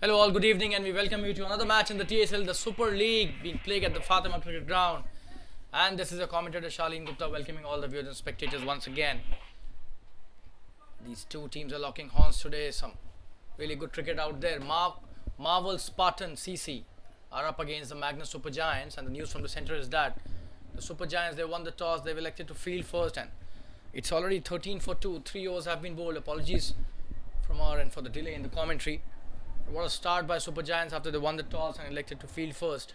Hello all, good evening and we welcome you to another match in the TSL, the Super League being played at the Fatima Cricket Ground. And this is your commentator Shaleen Gupta welcoming all the viewers and spectators once again. These two teams are locking horns today. Some really good cricket out there. Marvel Spartans CC are up against the Magnus Supergiants, and the news from the centre is that the Supergiants, they won the toss, they've elected to field first, and it's already 13 for 2. 3 overs have been bowled. Apologies from our end for the delay in the commentary. What a start by Supergiants after they won the toss and elected to field first.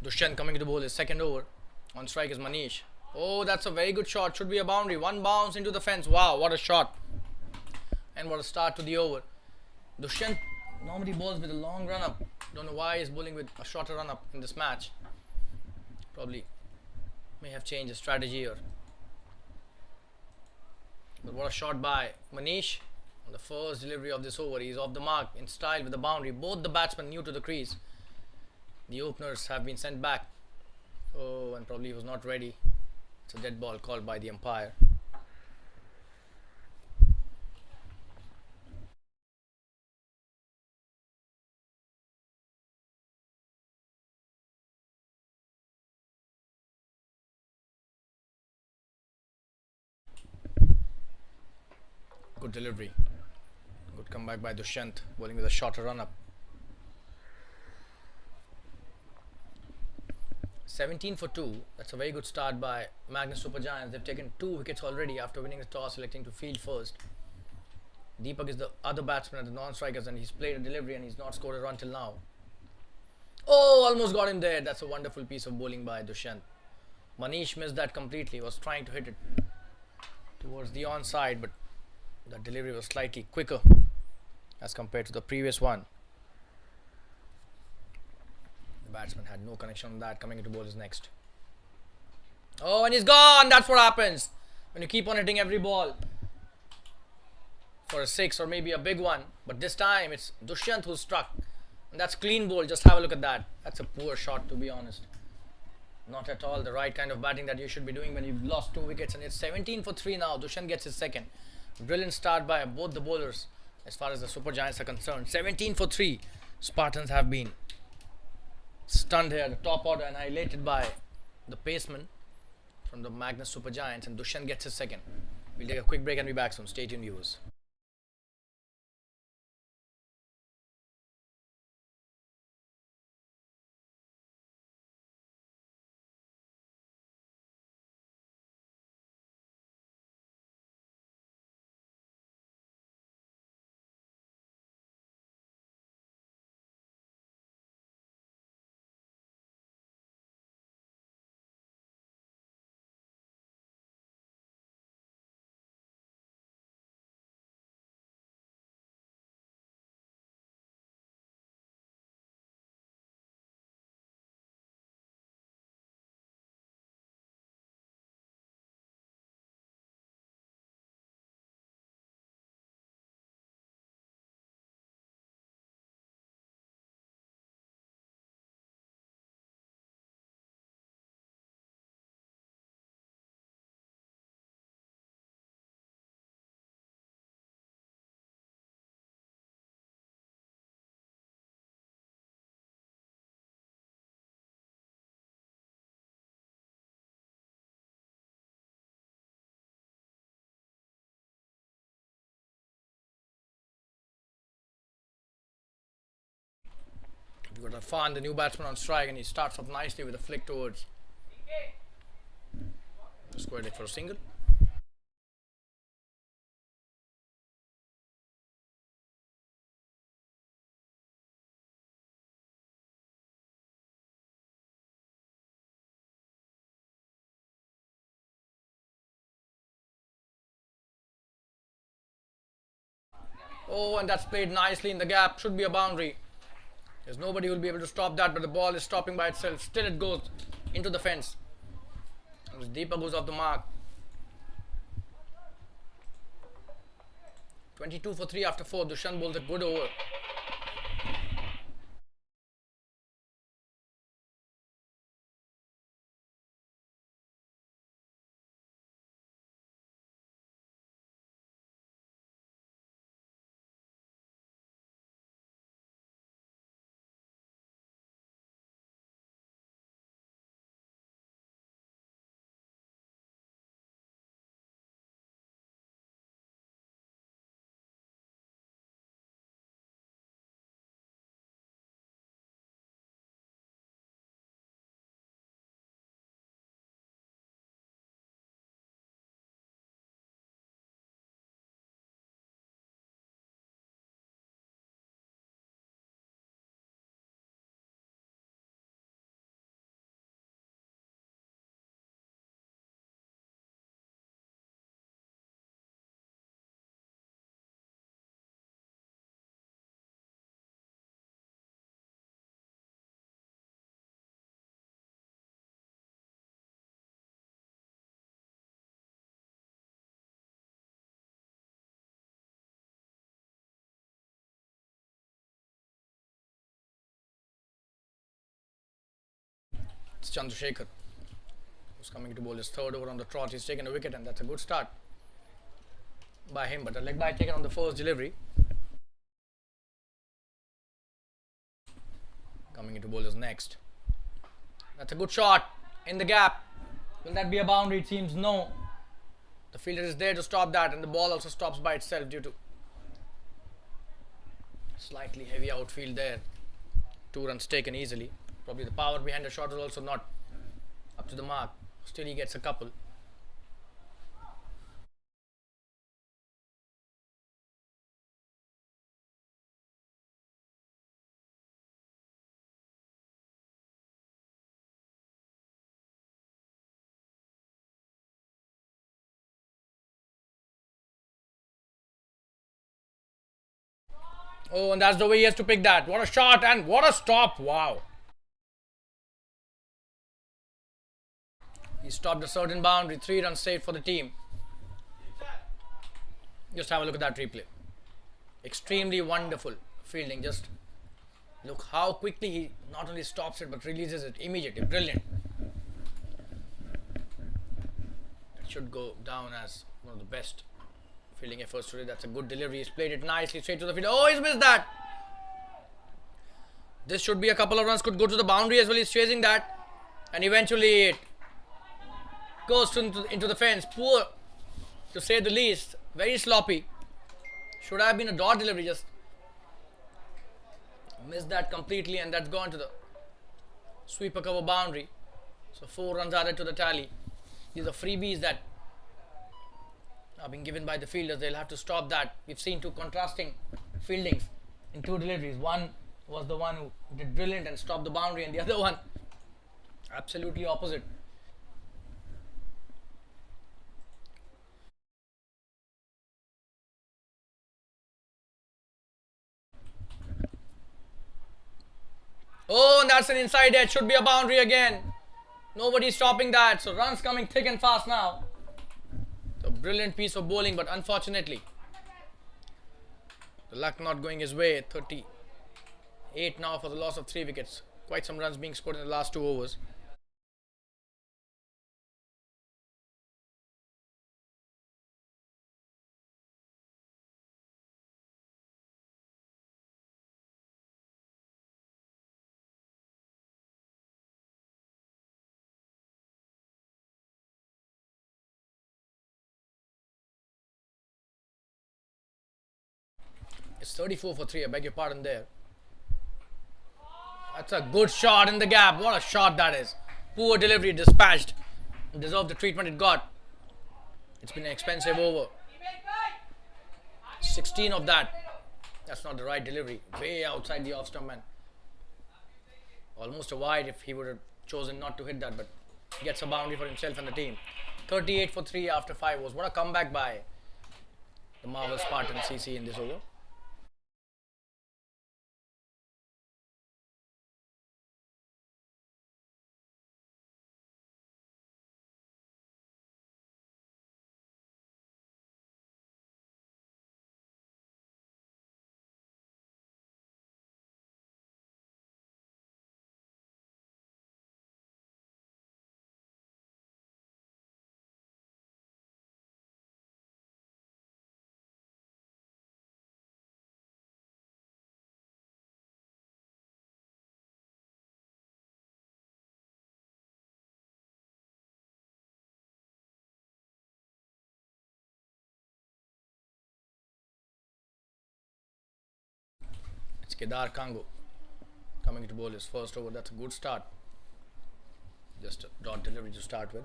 Dushyant coming to bowl his second over. On strike is Manish. Oh, that's a very good shot. Should be a boundary. One bounce into the fence. Wow, what a shot. And what a start to the over. Dushyant normally bowls with a long run up. Don't know why he's bowling with a shorter run up in this match. Probably may have changed his strategy or. But what a shot by Manish on the first delivery of this over. He's off the mark in style with the boundary. Both the batsmen new to the crease. The openers have been sent back. Oh, and probably he was not ready. It's a dead ball called by the umpire. Good delivery. Good comeback by Dushyant, bowling with a shorter run up. 17 for 2. That's a very good start by Magnus Supergiants. They've taken 2 wickets already after winning the toss, electing to field first. Deepak is the other batsman at the non-strikers, and he's played a delivery and he's not scored a run till now. Oh, almost got him there. That's a wonderful piece of bowling by Dushyant. Manish missed that completely. Was trying to hit it towards the onside, but the delivery was slightly quicker as compared to the previous one. The batsman had no connection on that. Coming into bowl is next. Oh, and he's gone. That's what happens when you keep on hitting every ball for a 6 or maybe a big one. But this time it's Dushyant who struck. And that's clean bowl. Just have a look at that. That's a poor shot, to be honest. Not at all the right kind of batting that you should be doing when you've lost 2 wickets. And it's 17 for 3 now. Dushyant gets his second. Brilliant start by both the bowlers as far as the Supergiants are concerned. 17 for 3. Spartans have been stunned here. The top order annihilated by the paceman from the Magnus Supergiants, and Dushyant gets his second. We'll take a quick break and be back soon. Stay tuned, viewers. We've got Afan, the new batsman, on strike, and he starts off nicely with a flick towards. Squared it for a single. Oh, and that's played nicely in the gap. Should be a boundary. There's nobody who will be able to stop that, but the ball is stopping by itself. Still it goes into the fence. And Deepak goes off the mark. 22 for 3 after 4. Dushyant bowls a good over. It's Chandrasekhar who's coming to bowl his third over on the trot. He's taken a wicket, and that's a good start by him, but a leg bye taken on the first delivery. Coming into bowlers next. That's a good shot in the gap. Will that be a boundary? It seems no. The fielder is there to stop that, and the ball also stops by itself due to slightly heavy outfield there. 2 runs taken easily. Probably the power behind the shot was also not up to the mark. Still he gets a couple. Oh, and that's the way he has to pick that. What a shot and what a stop. Wow. He stopped a certain boundary. 3 runs saved for the team. Just have a look at that replay. Extremely wonderful fielding. Just look how quickly he not only stops it but releases it immediately. Brilliant. It should go down as one of the best fielding efforts today. That's a good delivery. He's played it nicely straight to the field. Oh, he's missed that. This should be a couple of runs. Could go to the boundary as well. He's chasing that. And eventually it goes into the fence. Poor, to say the least. Very sloppy. Should have been a dot delivery. Just missed that completely, and that's gone to the sweeper cover boundary. So 4 runs added to the tally. These are freebies that are being given by the fielders. They'll have to stop that. We've seen 2 contrasting fieldings in 2 deliveries. One was the one who did brilliant and stopped the boundary, and the other one absolutely opposite. Oh, and that's an inside edge. Should be a boundary again. Nobody's stopping that. So runs coming thick and fast now. A brilliant piece of bowling, but unfortunately the luck not going his way. 38 now for the loss of 3 wickets. Quite some runs being scored in the last 2 overs. It's 34 for 3. I beg your pardon there. That's a good shot in the gap. What a shot that is. Poor delivery, dispatched. Deserved the treatment it got. It's been an expensive over. 16 of that. That's not the right delivery. Way outside the off stump, man. Almost a wide if he would have chosen not to hit that, but gets a boundary for himself and the team. 38 for 3 after 5 overs. What a comeback by the Marvel Spartans CC in this over. It's Kedar Kango coming to bowl his first over. That's a good start. Just a dot delivery to start with.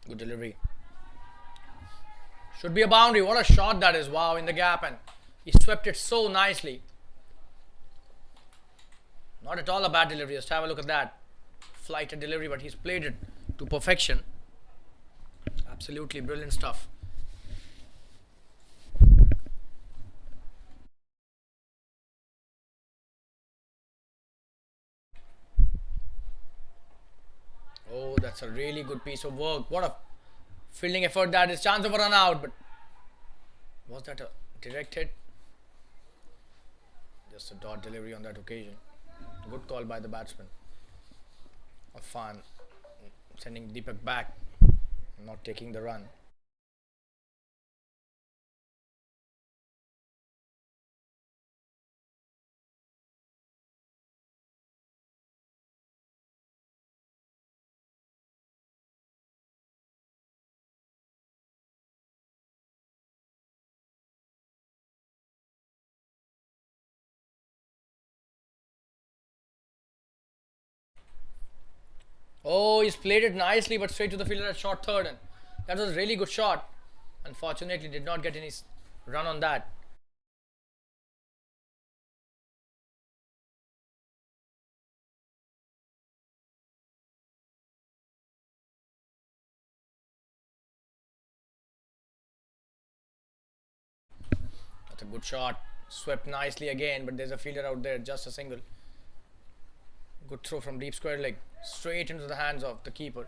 Good delivery. Should be a boundary. What a shot that is. Wow, in the gap, and he swept it so nicely. Not at all a bad delivery. Just have a look at that. Flighted delivery, but he's played it to perfection. Absolutely brilliant stuff. that's a really good piece of work. What a fielding effort that is. Chance of a run out, but was that a direct hit? Just a dot delivery on that occasion. Good call by the batsman. Affan sending Deepak back, not taking the run. Oh, he's played it nicely, but straight to the fielder at short third, and that was a really good shot. Unfortunately, did not get any run on that. That's a good shot. Swept nicely again, but there's a fielder out there, just a single. Good throw from deep square leg, straight into the hands of the keeper.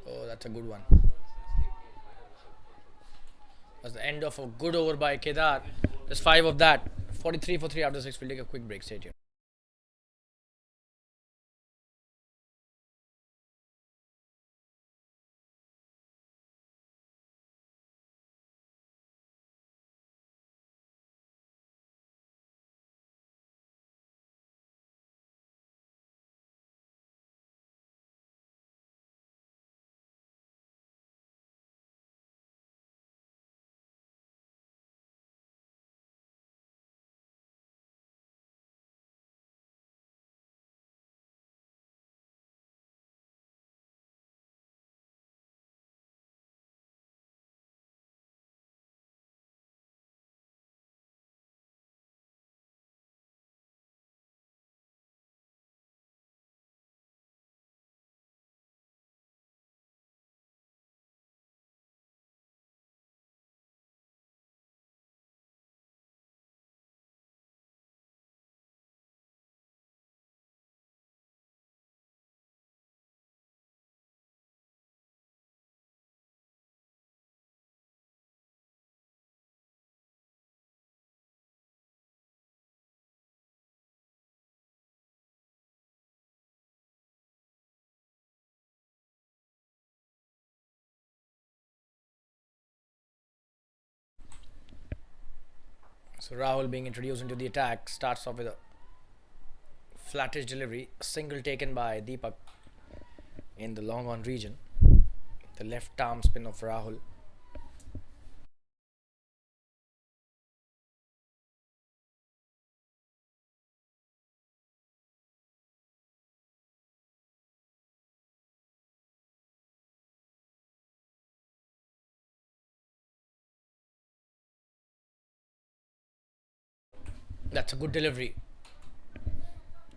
Oh, that's a good one. That's the end of a good over by Kedar. There's 5 of that. 43 for 3 after 6. We'll take a quick break. Stay tuned. So Rahul being introduced into the attack starts off with a flattish delivery, a single taken by Deepak in the long on region. The left arm spin of Rahul. That's a good delivery.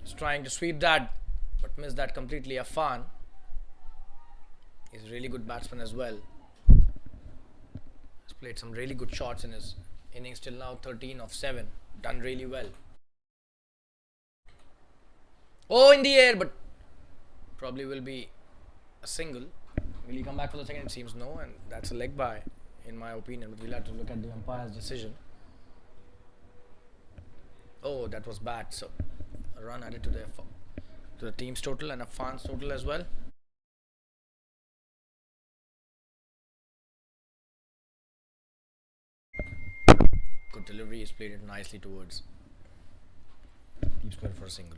He's trying to sweep that, but missed that completely. Affan. He's a really good batsman as well. He's played some really good shots in his innings till now. 13 of 7. Done really well. Oh, in the air, but probably will be a single. Will he come back for the second? It seems no, and that's a leg by, in my opinion. But we'll have to look at the umpire's decision. Oh, that was bad. So a run added to the team's total and a fans total as well. Good delivery. He's played it nicely towards deep square for a single.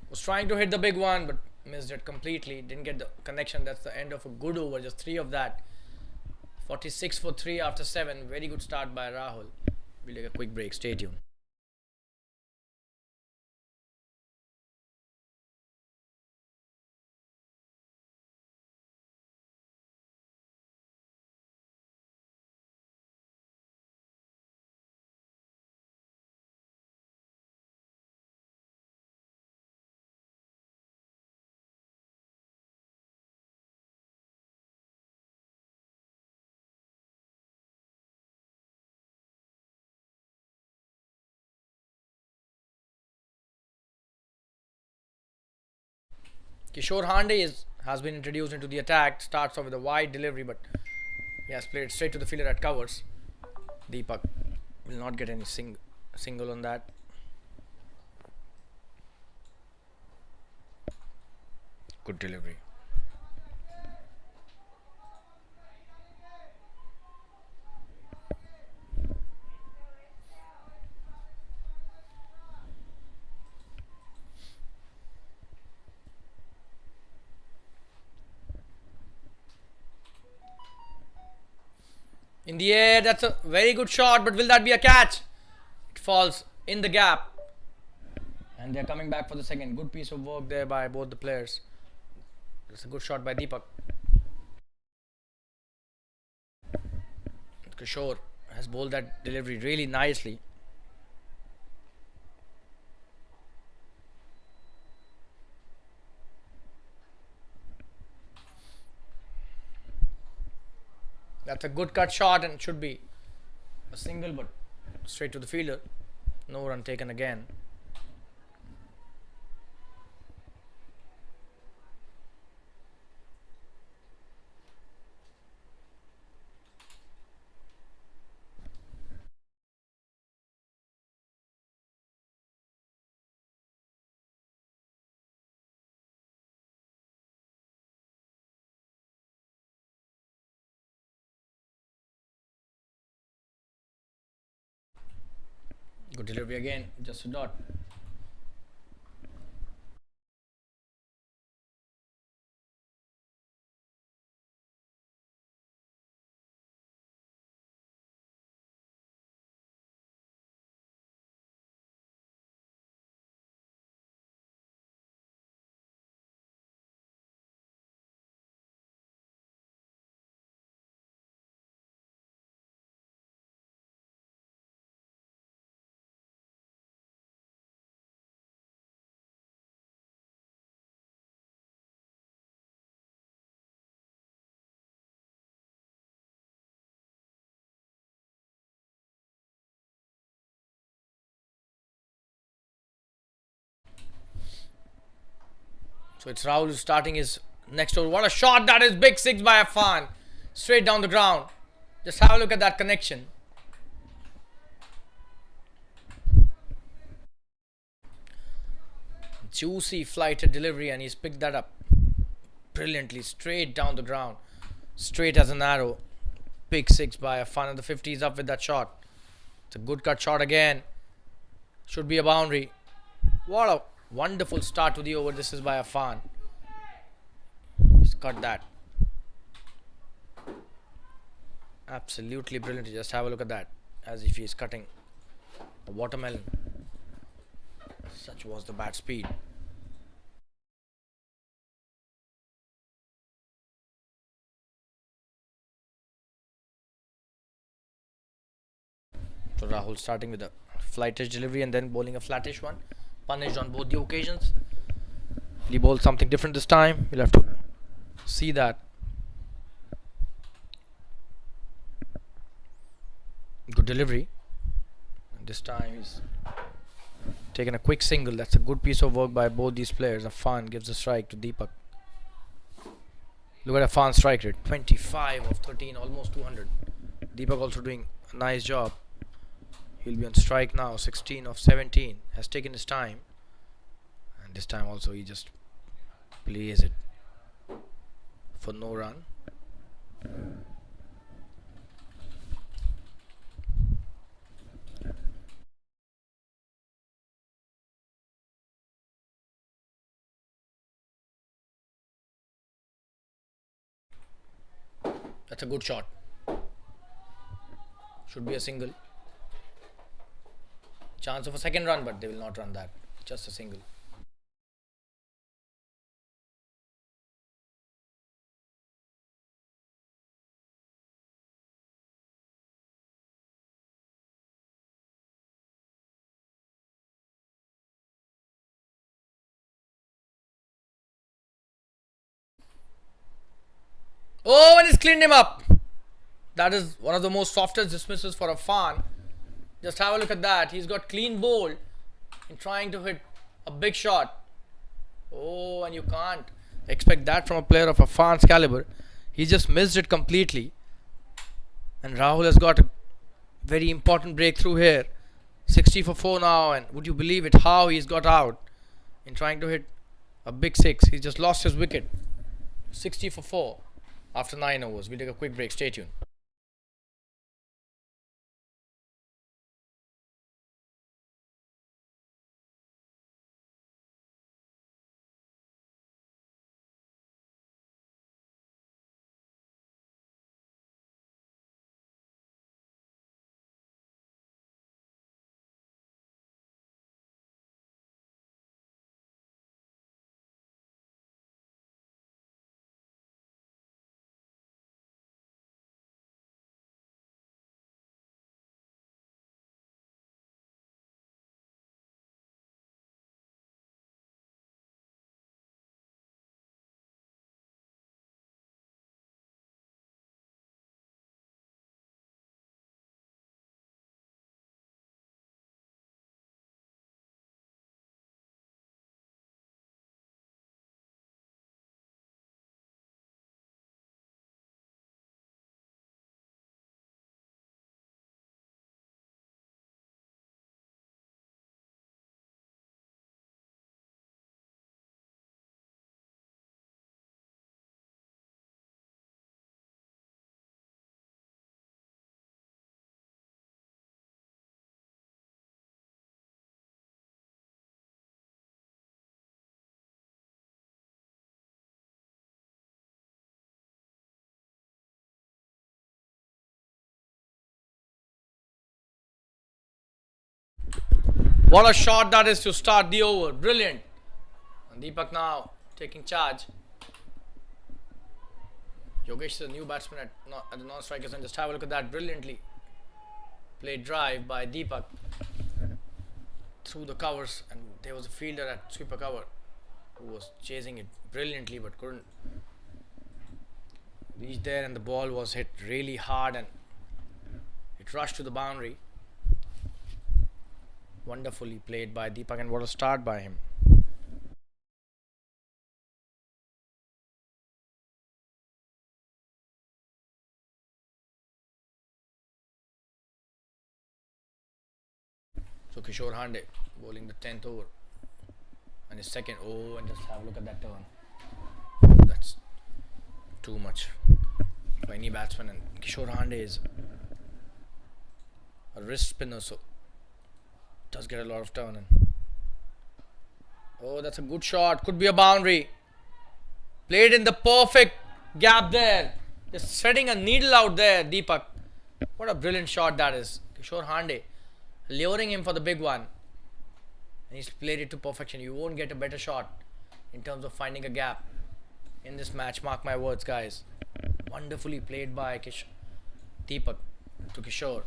Was trying to hit the big one, but missed it completely. Didn't get the connection. That's the end of a good over. Just 3 of that. 46 for 3 after 7. Very good start by Rahul. We'll take a quick break. Stay tuned. Kishore has been introduced into the attack. Starts off with a wide delivery, but he has played straight to the fielder at covers. Deepak will not get any single on that. Good delivery. In the air, that's a very good shot, but will that be a catch? It falls in the gap. And they're coming back for the second. Good piece of work there by both the players. It's a good shot by Deepak. Kishore has bowled that delivery really nicely. That's a good cut shot and should be a single, but straight to the fielder. No run taken again. Good delivery again, just a dot. So it's Rahul who's starting his next over. What a shot that is! Big six by Afan. Straight down the ground. Just have a look at that connection. Juicy flighted delivery, and he's picked that up brilliantly. Straight down the ground. Straight as an arrow. Big six by Afan, and the 50 is up with that shot. It's a good cut shot again. Should be a boundary. What a wonderful start to the over. This is by Afan. He's cut that. Absolutely brilliant. Just have a look at that. As if he's cutting a watermelon. Such was the bat speed. So Rahul starting with a flightish delivery and then bowling a flattish one. Punished on both the occasions. He bowled something different this time. We'll have to see that. Good delivery. And this time he's taken a quick single. That's a good piece of work by both these players. Afan gives a strike to Deepak. Look at Afan's strike rate. 25 of 13, almost 200. Deepak also doing a nice job. He'll be on strike now. 16 of 17. Has taken his time. And this time also he just plays it for no run. That's a good shot. Should be a single. Chance of a second run, but they will not run that. Just a single. Oh, and he's cleaned him up. That is one of the most softest dismisses for a fan. Just have a look at that. He's got clean bowl in trying to hit a big shot. Oh, and you can't expect that from a player of a fan's caliber. He just missed it completely. And Rahul has got a very important breakthrough here. 60 for 4 now, and would you believe it, how he's got out in trying to hit a big 6. He just lost his wicket. 60 for 4 after 9 overs. We'll take a quick break. Stay tuned. What a shot that is to start the over. Brilliant. And Deepak now taking charge. Yogesh is a new batsman at the non-strikers, and just have a look at that. Brilliantly played drive by Deepak through the covers, and there was a fielder at sweeper cover who was chasing it brilliantly but couldn't reach there, and the ball was hit really hard and it rushed to the boundary. Wonderfully played by Deepak, and what a start by him. So Kishore Hande bowling the 10th over and his second. Oh, and just have a look at that turn. That's too much for any batsman, and Kishore Hande is a wrist spinner, so does get a lot of turn. And oh, that's a good shot. Could be a boundary. Played in the perfect gap there. Just setting a needle out there, Deepak. What a brilliant shot that is. Kishore Hande luring him for the big one. And he's played it to perfection. You won't get a better shot in terms of finding a gap in this match. Mark my words, guys. Wonderfully played by Deepak to Kishore.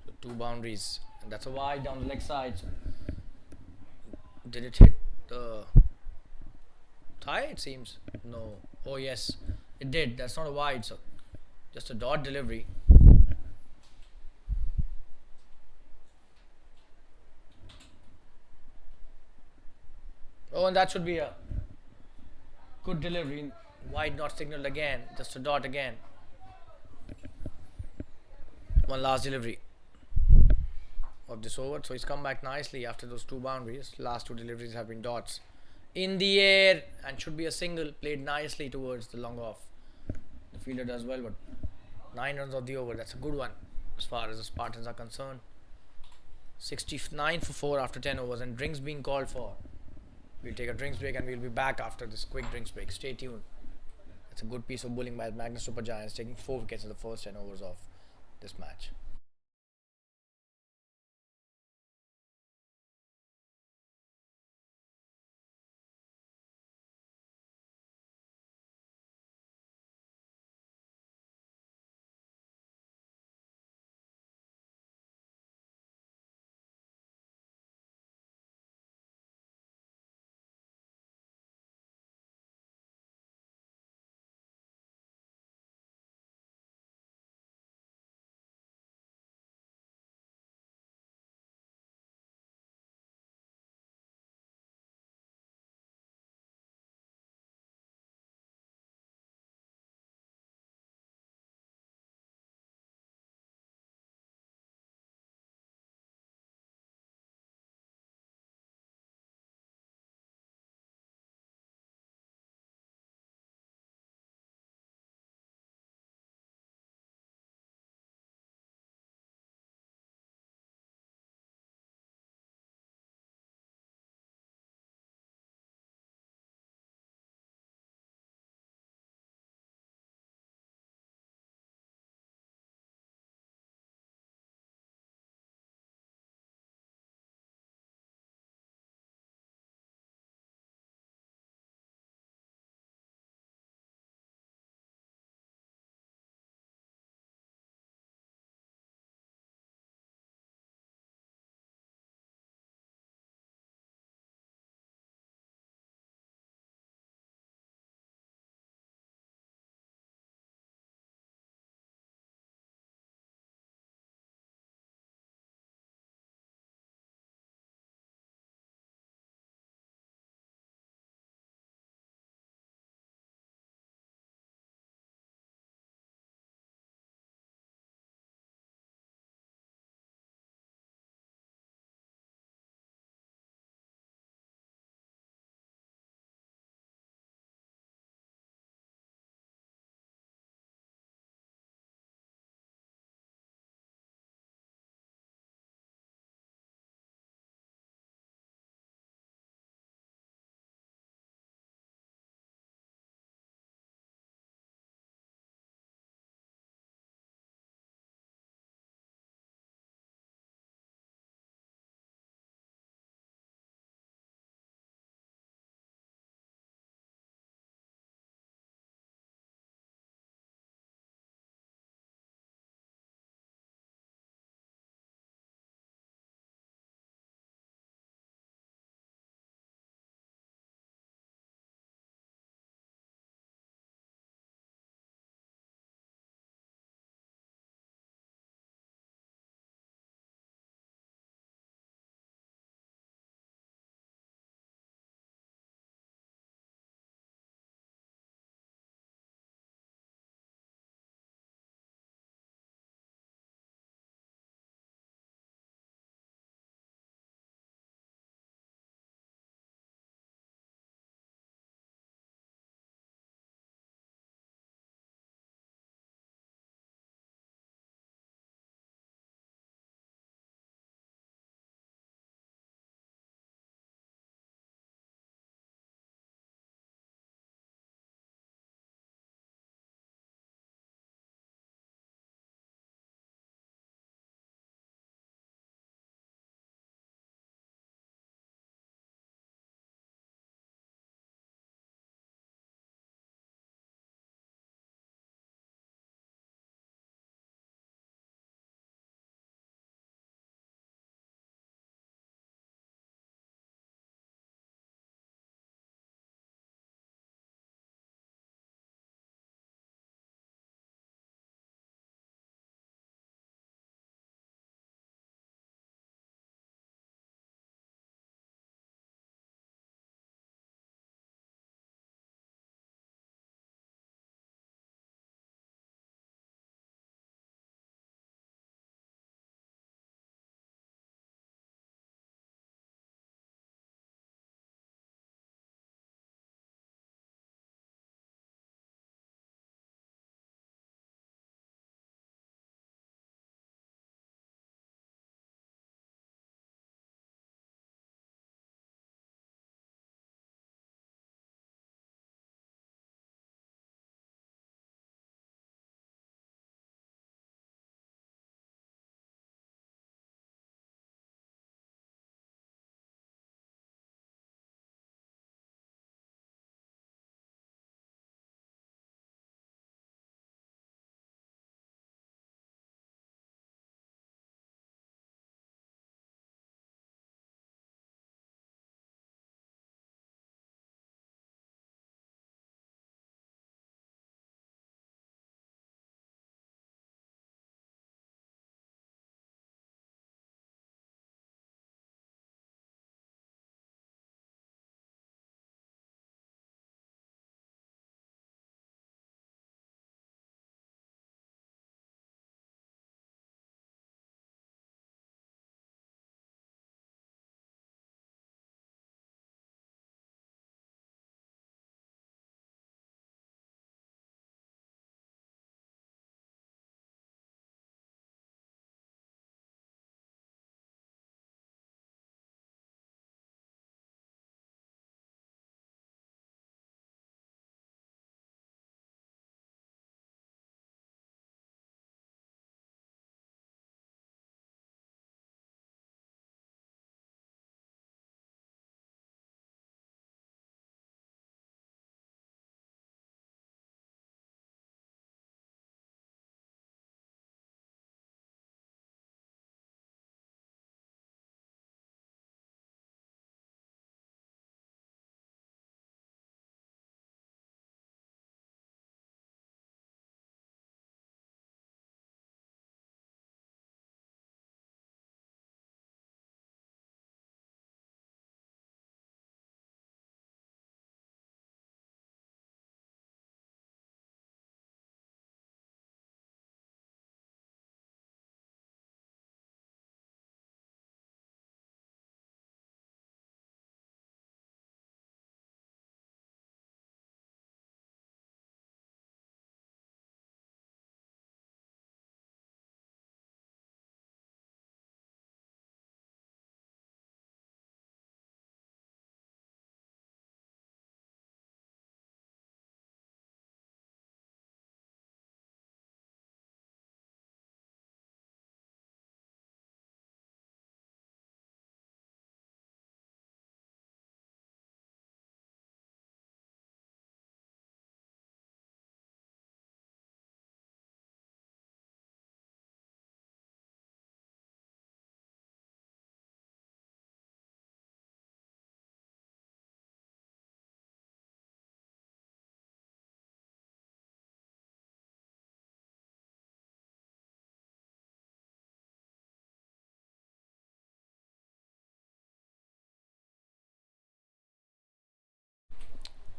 So 2 boundaries, and that's a wide down the leg side. So did it hit the thigh? It seems no. Oh yes, it did. That's not a wide, so just a dot delivery. Oh, and that should be a good delivery. Wide not signaled again. Just a dot again. One last delivery of this over. So he's come back nicely after those 2 boundaries. Last 2 deliveries have been dots. In the air, and should be a single. Played nicely towards the long off. The fielder does well, but 9 runs of the over. That's a good one as far as the Spartans are concerned. 69 for 4 after 10 overs, and drinks being called for. We'll take a drinks break and we'll be back after this quick drinks break. Stay tuned. It's a good piece of bowling by Magnus Supergiants, taking 4 wickets in the first 10 overs of this match.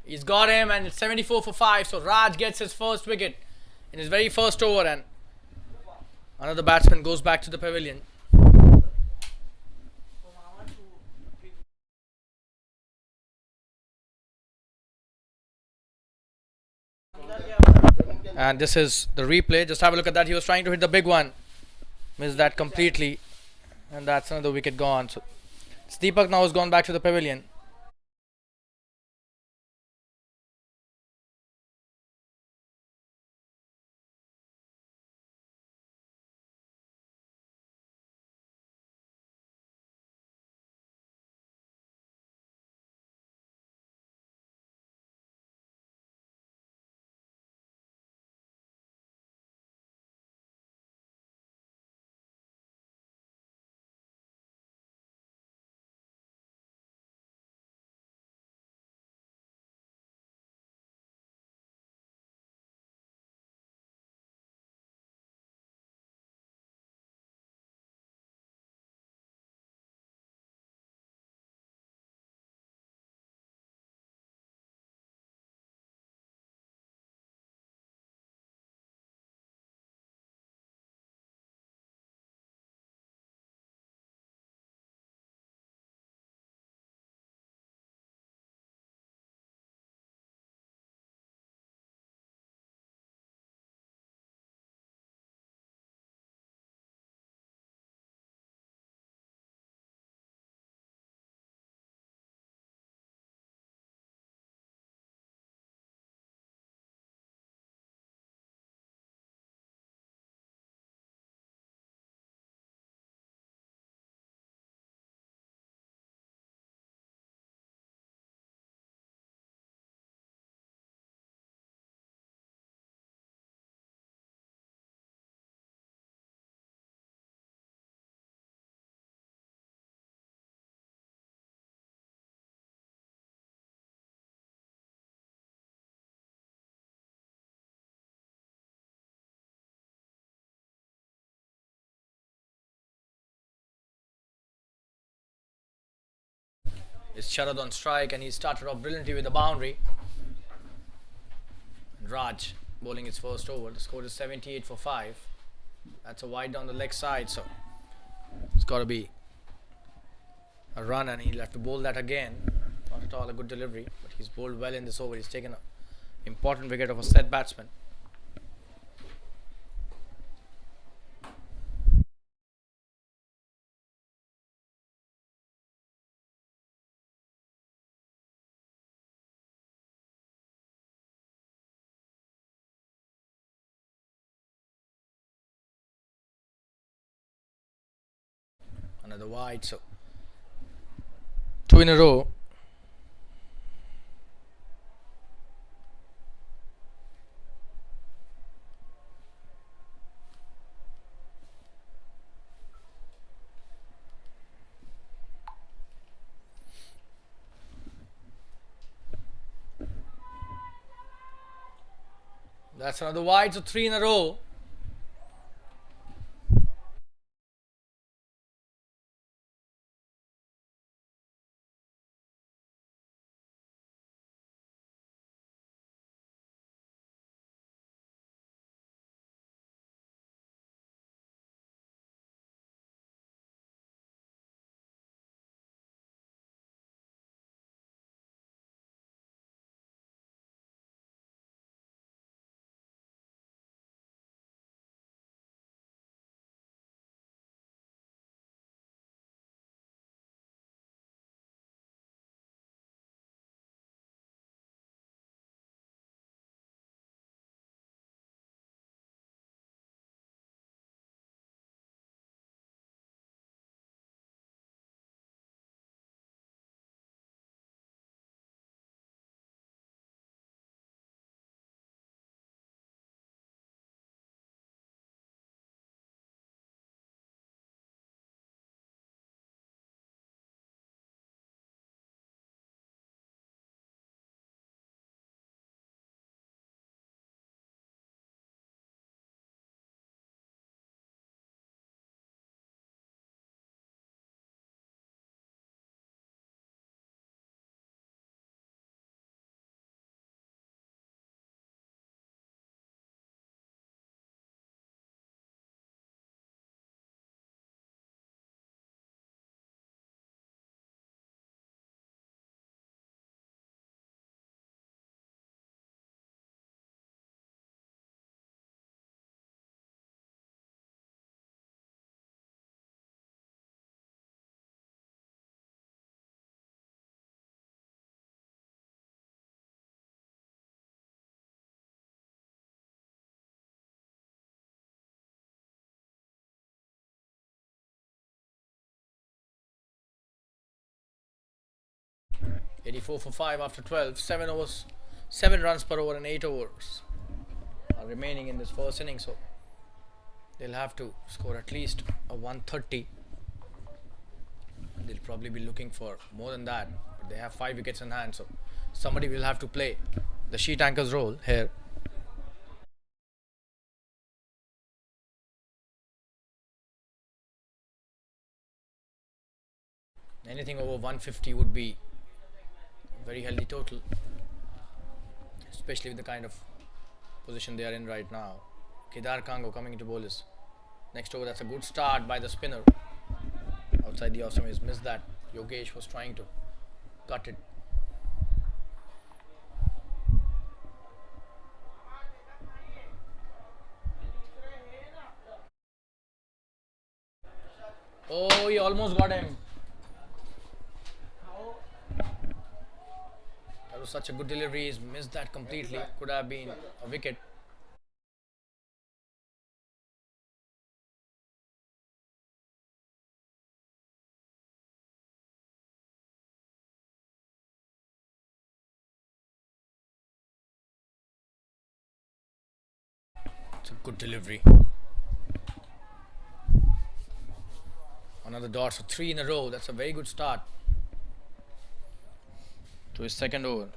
He's got him, and it's 74 for 5. So Raj gets his first wicket in his very first over, and another batsman goes back to the pavilion. And this is the replay. Just have a look at that. He was trying to hit the big one, missed that completely, and that's another wicket gone. So Deepak now has gone back to the pavilion. It's Sharad on strike, and he started off brilliantly with a boundary. And Raj bowling his first over. The score is 78 for 5. That's a wide down the leg side, so it's got to be a run, and he'll have to bowl that again. Not at all a good delivery, but he's bowled well in this over. He's taken an important wicket of a set batsman. Another wide, so 2 in a row. That's another wide, so 3 in a row. 84 for 5 after 12. 7 overs, 7 runs per over and 8 overs are remaining in this first inning. So they'll have to score at least a 130. They'll probably be looking for more than that. But they have 5 wickets in hand, so somebody will have to play the sheet anchor's role here. Anything over 150 would be a very healthy total, especially with the kind of position they are in right now. Kedar Kango coming into bowlers. Next over, that's a good start by the spinner. Outside the off stump, he's missed that. Yogesh was trying to cut it. Oh, he almost got him. That was such a good delivery. He's missed that completely. Could have been a wicket. It's a good delivery. Another dot, so 3 in a row. That's a very good start to his second over.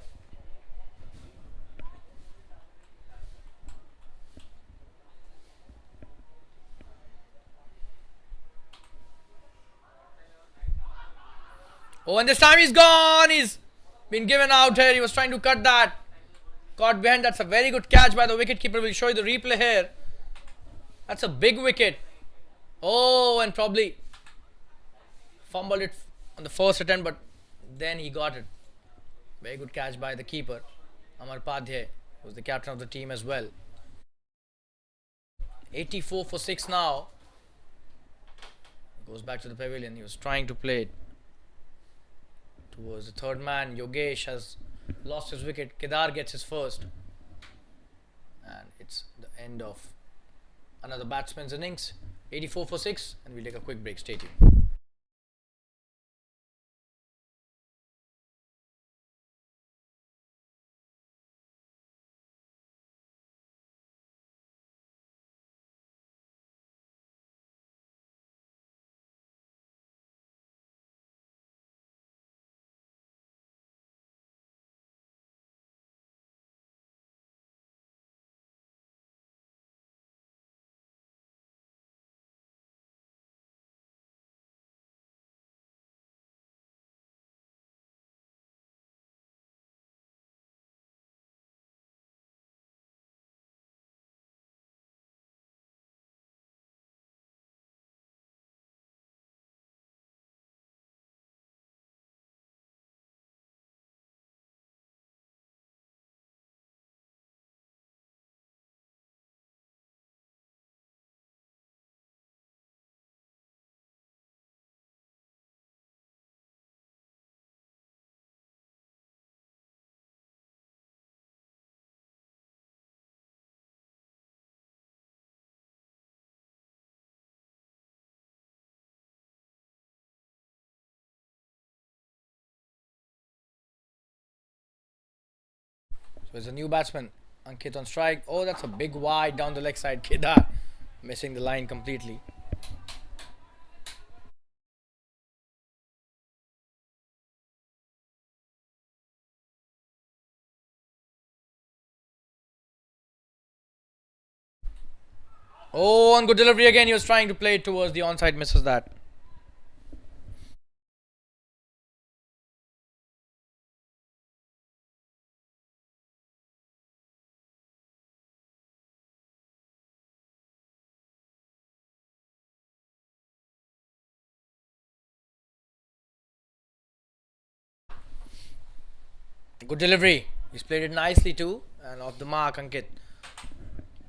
Oh, and this time he's gone. He's been given out here. He was trying to cut that. Caught behind. That's a very good catch by the wicketkeeper. We'll show you the replay here. That's a big wicket. Oh, and probably fumbled it on the first attempt, but then he got it. Very good catch by the keeper, Amar Padhye, who's the captain of the team as well. 84 for 6 now. Goes back to the pavilion. He was trying to play it towards the third man. Yogesh has lost his wicket. Kedar gets his first. And it's the end of another batsman's innings. 84 for 6. And we'll take a quick break. Stay tuned. So there's a new batsman, Ankit on strike. Oh, that's a big wide down the leg side. Kedar missing the line completely. Oh, on good delivery again. He was trying to play it towards the onside, misses that. Good delivery. He's played it nicely too. And off the mark, Ankit,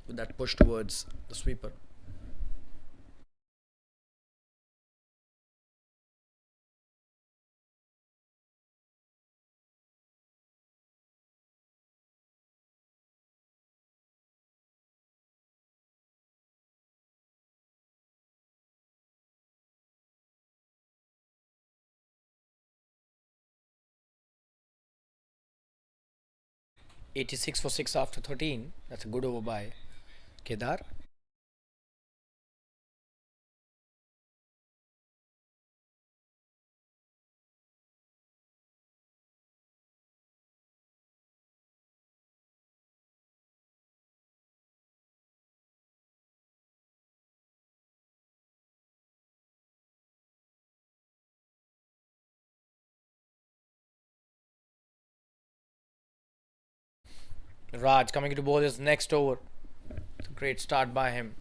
with that push towards the sweeper. 86 for 6 after 13. That's a good over by Kedar. Raj coming to bowl his next over. It's a great start by him.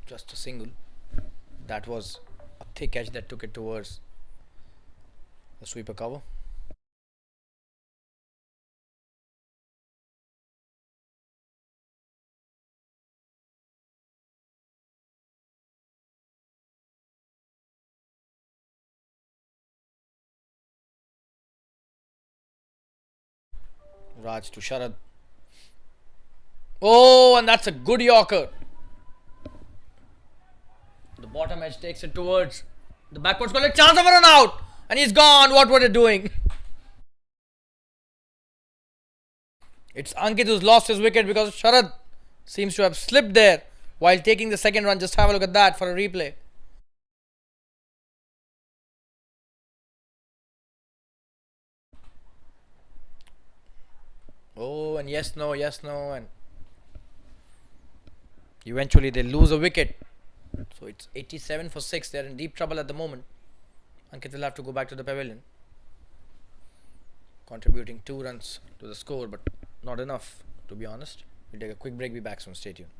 Just a single. That was a thick edge that took it towards the sweeper cover. Raj to Sharad. Oh, and that's a good Yorker. The bottom edge takes it towards the backward square. Chance of a run out. And he's gone. What were they doing? It's Ankit who's lost his wicket because Sharad seems to have slipped there while taking the second run. Just have a look at that for a replay. Oh, and yes, no, and eventually they lose a wicket. So it's 87 for 6. They're in deep trouble at the moment. Ankit will have to go back to the pavilion, contributing 2 runs to the score, but not enough, to be honest. We'll take a quick break. Be back soon. Stay tuned.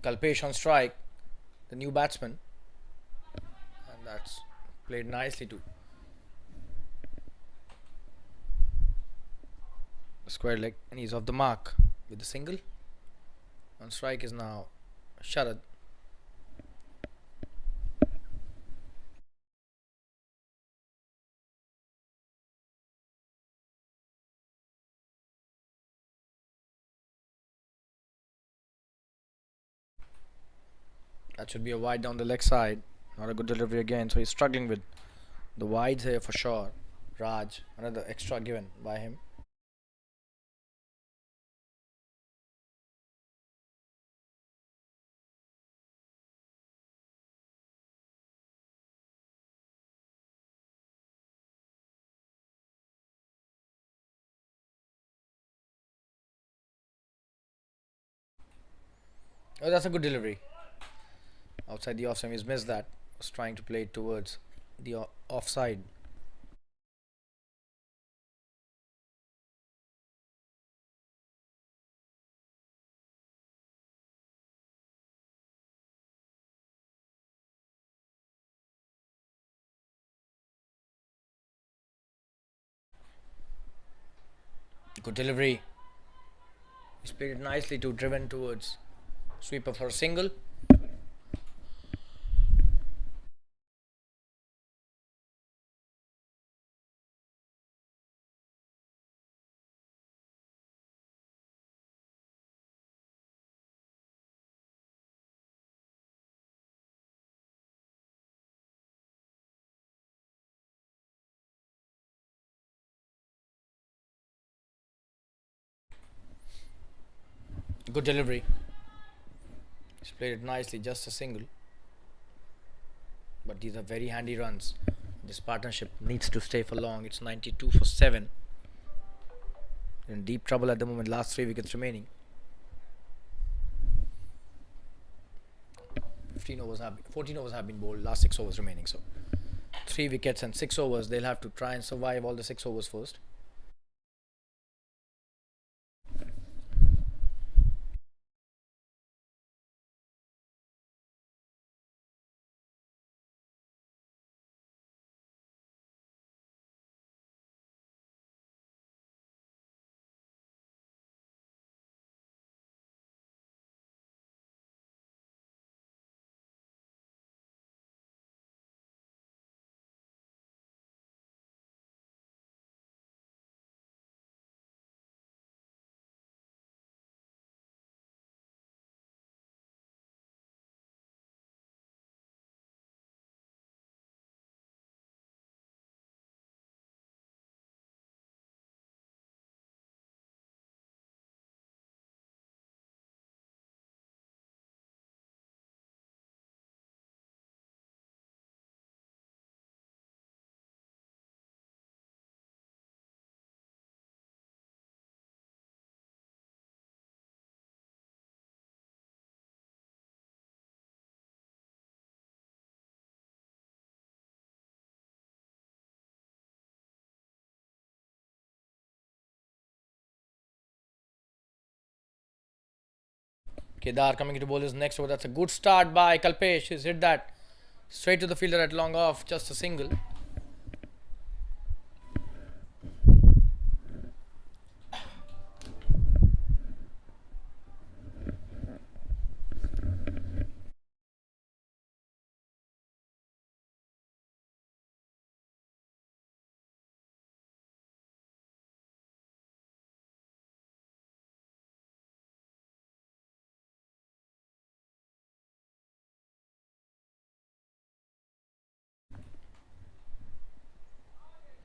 Kalpesh on strike, the new batsman, and that's played nicely too. The square leg, and he's off the mark with the single. On strike is now Sharad. That should be a wide down the leg side. Not a good delivery again. So he's struggling with the wides here for sure. Raj, another extra given by him. Oh, that's a good delivery. Outside the offside, he's missed that. Was trying to play it towards the offside. Good delivery. He's played it nicely to driven towards sweeper for a single. Good delivery. He's played it nicely, just a single. But these are very handy runs. This partnership needs to stay for long. It's 92 for 7. in deep trouble at the moment. Last 3 wickets remaining. 14 overs have been bowled. Last 6 overs remaining. So 3 wickets and 6 overs. They'll have to try and survive all the 6 overs first. Kedar coming to bowl his next over. That's a good start by Kalpesh. He's hit that straight to the fielder at long off. Just a single.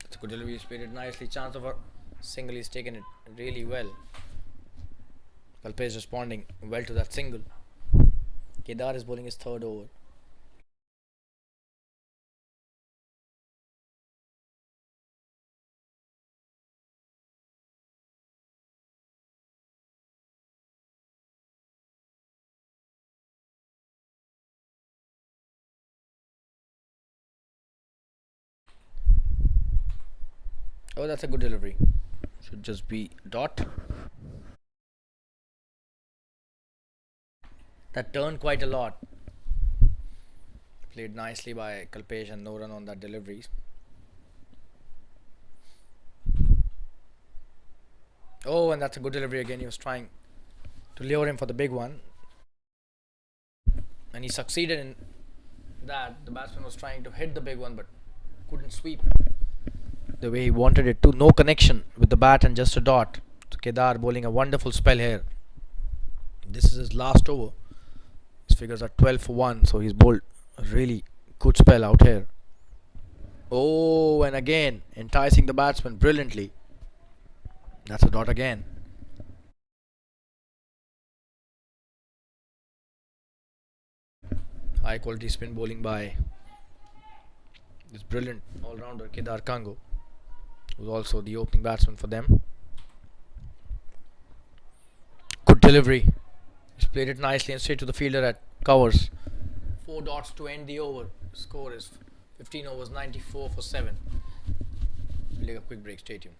It's a good delivery. He's played it nicely. Chance of a single. He's taken it really well. Kalpesh responding well to that single. Kedar is bowling his third over. Oh, that's a good delivery. Should just be dot. That turned quite a lot. Played nicely by Kalpesh and no run on that delivery. Oh, and that's a good delivery again. He was trying to lure him for the big one. And he succeeded in that. The batsman was trying to hit the big one but couldn't sweep the way he wanted it to. No connection with the bat and just a dot. So Kedar bowling a wonderful spell here. This is his last over. His figures are 12 for 1. So he's bowled a really good spell out here. Oh, and again enticing the batsman brilliantly. That's a dot again. High quality spin bowling by this brilliant all-rounder Kedar Kango, who's also the opening batsman for them. Good delivery. He's played it nicely and straight to the fielder at covers. 4 dots to end the over. Score is 15 overs, 94 for 7. We'll take a quick break. Stay tuned.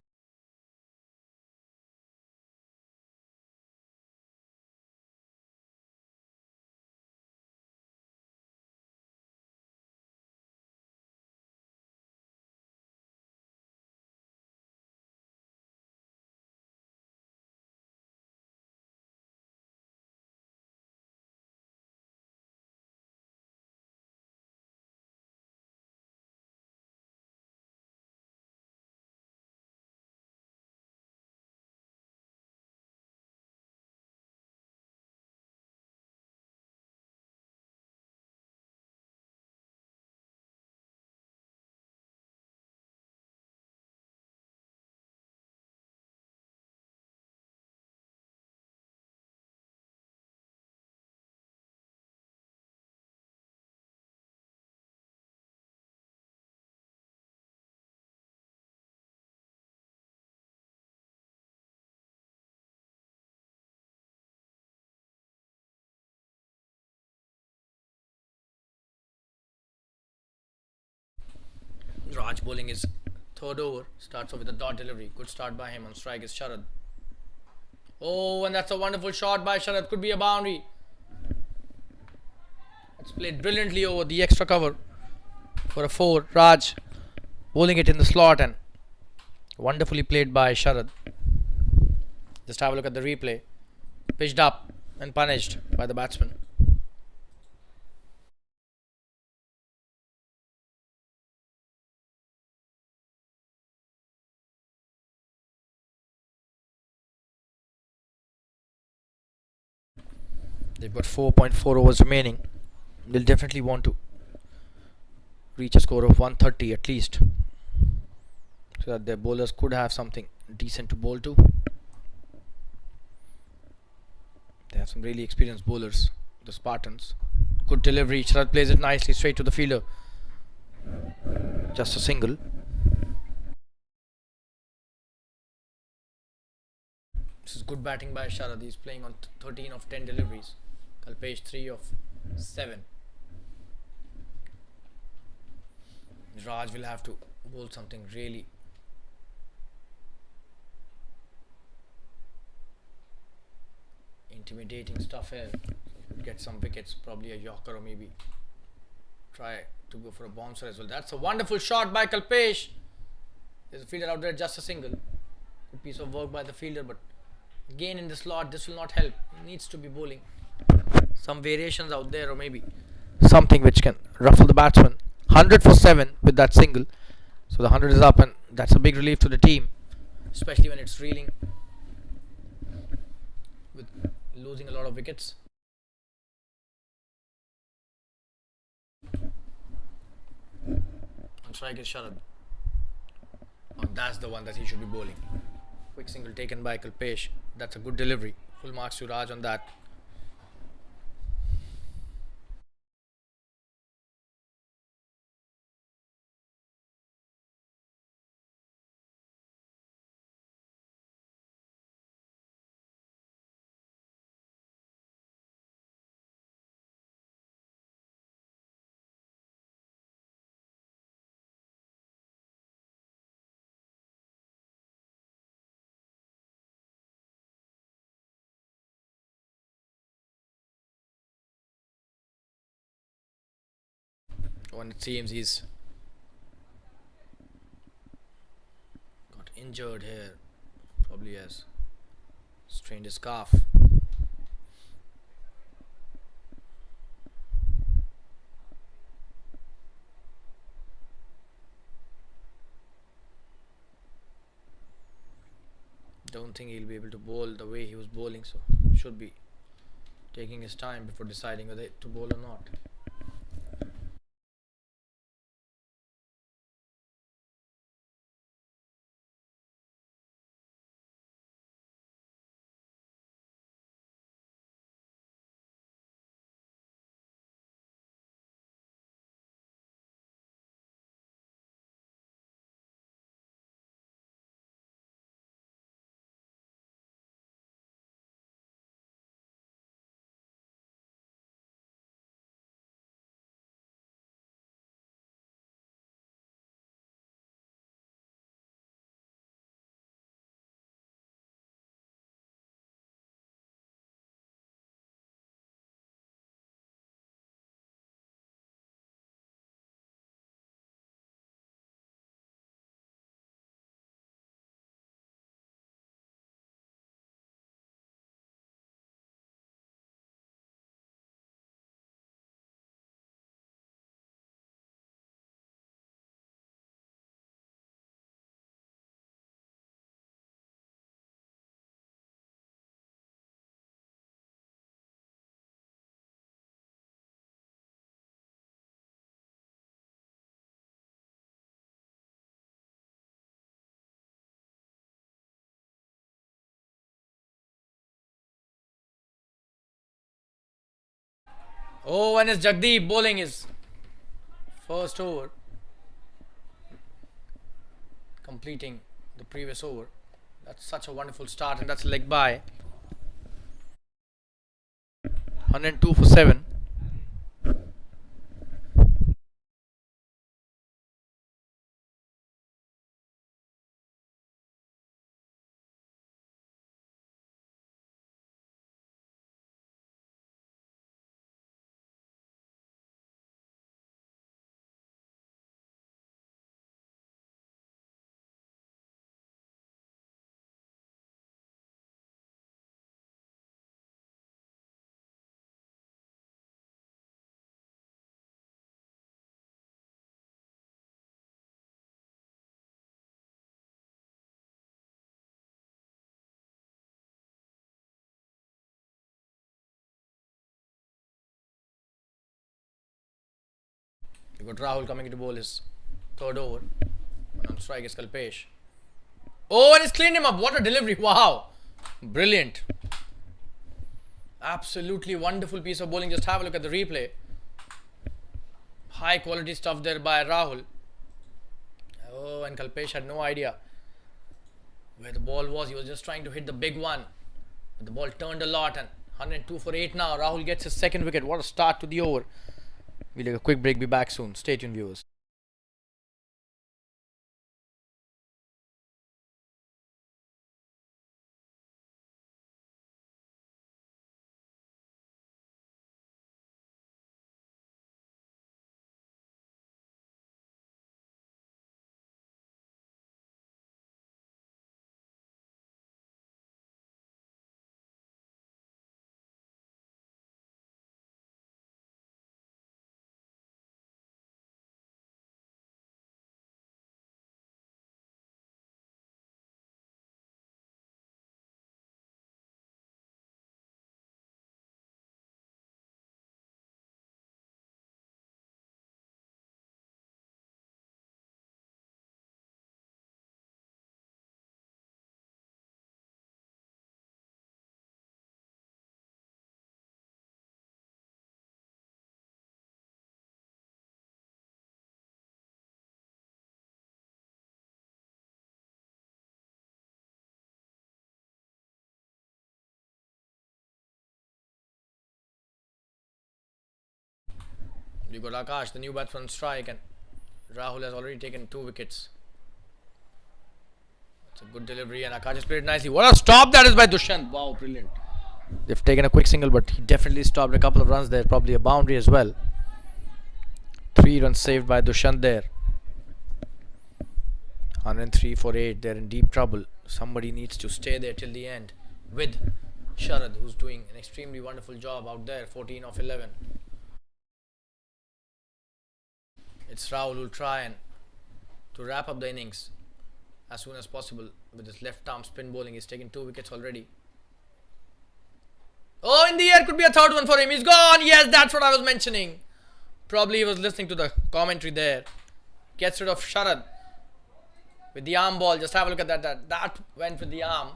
Raj bowling his third over. Starts off with a dot delivery. Good start by him. On strike is Sharad. Oh, and that's a wonderful shot by Sharad. Could be a boundary. That's played brilliantly over the extra cover for a 4. Raj bowling it in the slot and wonderfully played by Sharad. Just have a look at the replay. Pitched up and punished by the batsman. They've got 4.4 overs remaining. They'll definitely want to reach a score of 130 at least, so that their bowlers could have something decent to bowl to. They have some really experienced bowlers, the Spartans. Good delivery. Sharad plays it nicely straight to the fielder. Just a single. This is good batting by Sharad. He's playing on 13 of 10 deliveries. Kalpesh 3 of 7. Raj will have to bowl something really intimidating stuff here. Get some wickets, probably a Yorker, or maybe try to go for a bouncer as well. That's a wonderful shot by Kalpesh. There's a fielder out there, just a single. Good piece of work by the fielder, but again in the slot, this will not help. He needs to be bowling some variations out there, or maybe something which can ruffle the batsman. 100 for 7 with that single. So the 100 is up, and that's a big relief to the team, especially when it's reeling with losing a lot of wickets. On strike is Sharad. Oh, that's the one that he should be bowling. Quick single taken by Kalpesh. That's a good delivery. Full marks to Raj on that. When it seems he's got injured here, probably has strained his calf. Don't think he'll be able to bowl the way he was bowling, so should be taking his time before deciding whether to bowl or not. Oh, and it's Jagdeep bowling his first over, completing the previous over. That's such a wonderful start, and that's a leg by. 102 for 7. got Rahul coming into bowl his third over. And on strike is Kalpesh. Oh, and he's cleaned him up. What a delivery. Wow. Brilliant. Absolutely wonderful piece of bowling. Just have a look at the replay. High quality stuff there by Rahul. Oh, and Kalpesh had no idea where the ball was. He was just trying to hit the big one. But the ball turned a lot, and 102 for 8 now. Rahul gets his second wicket. What a start to the over. We'll take a quick break. Be back soon. Stay tuned, viewers. You got Akash, the new batsman on strike, and Rahul has already taken 2 wickets. It's a good delivery, and Akash has played nicely. What a stop that is by Dushyant. Wow, brilliant. They've taken a quick single, but he definitely stopped a couple of runs there. Probably a boundary as well. 3 runs saved by Dushyant there. 103 for 8. They're in deep trouble. Somebody needs to stay there till the end with Sharad, who's doing an extremely wonderful job out there. 14 of 11. It's Rahul who'll try and to wrap up the innings as soon as possible with his left arm spin bowling. He's taken 2 wickets already. Oh, in the air, could be a third one for him. He's gone. Yes, that's what I was mentioning. Probably he was listening to the commentary there. Gets rid of Sharad with the arm ball. Just have a look at that. That went with the arm.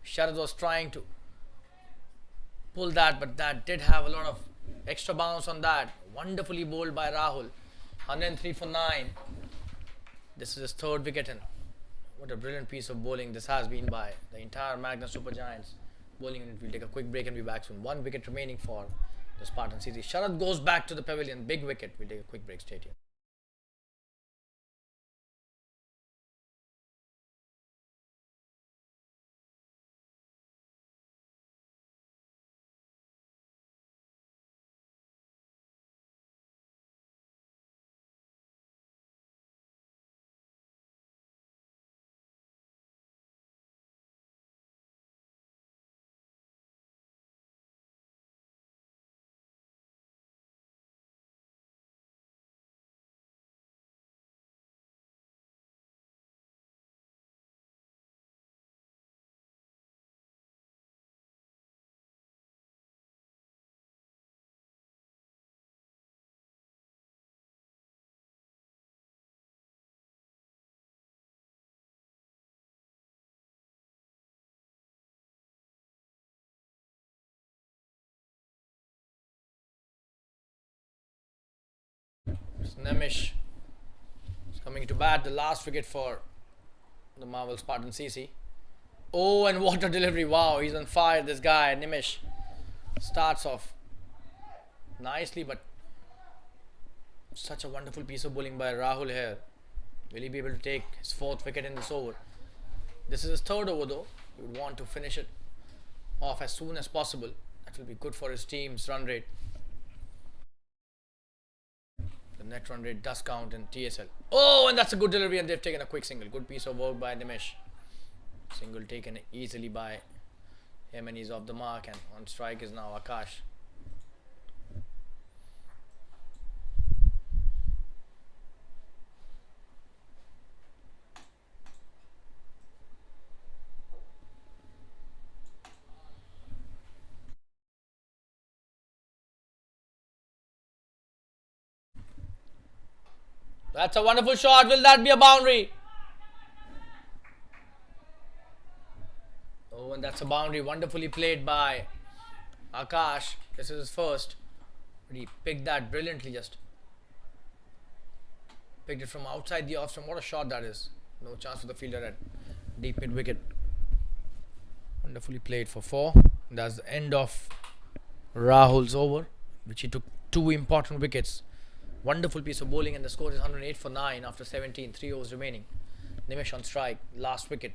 Sharad was trying to pull that, but that did have a lot of extra bounce on that. Wonderfully bowled by Rahul. 103 for 9. This is his 3rd wicket, and what a brilliant piece of bowling this has been by the entire Magnus Supergiants bowling unit. We'll take a quick break and be back soon. 1 wicket remaining for the Spartans. Sharad goes back to the pavilion. Big wicket. We'll take a quick break. Stay tuned. Nemish is coming to bat. The last wicket for the Marvel Spartan CC. Oh, and what a delivery. Wow, he's on fire, this guy. Nimish starts off nicely, but such a wonderful piece of bowling by Rahul here. Will he be able to take his 4th wicket in this over? This is his 3rd over though. He would want to finish it off as soon as possible. That will be good for his team's run rate. The net run rate does count in TSL. Oh, and that's a good delivery, and they've taken a quick single. Good piece of work by Nimish. Single taken easily by him, and he's off the mark, and on strike is now Akash. That's a wonderful shot. Will that be a boundary? Oh, and that's a boundary. Wonderfully played by Akash. This is his first. But he picked that brilliantly. Just picked it from outside the off stump. What a shot that is. No chance for the fielder at deep mid wicket. Wonderfully played for 4. That's the end of Rahul's over, which he took 2 important wickets. Wonderful piece of bowling, and the score is 108 for 9 after 17, 3 overs remaining. Nimish on strike, last wicket,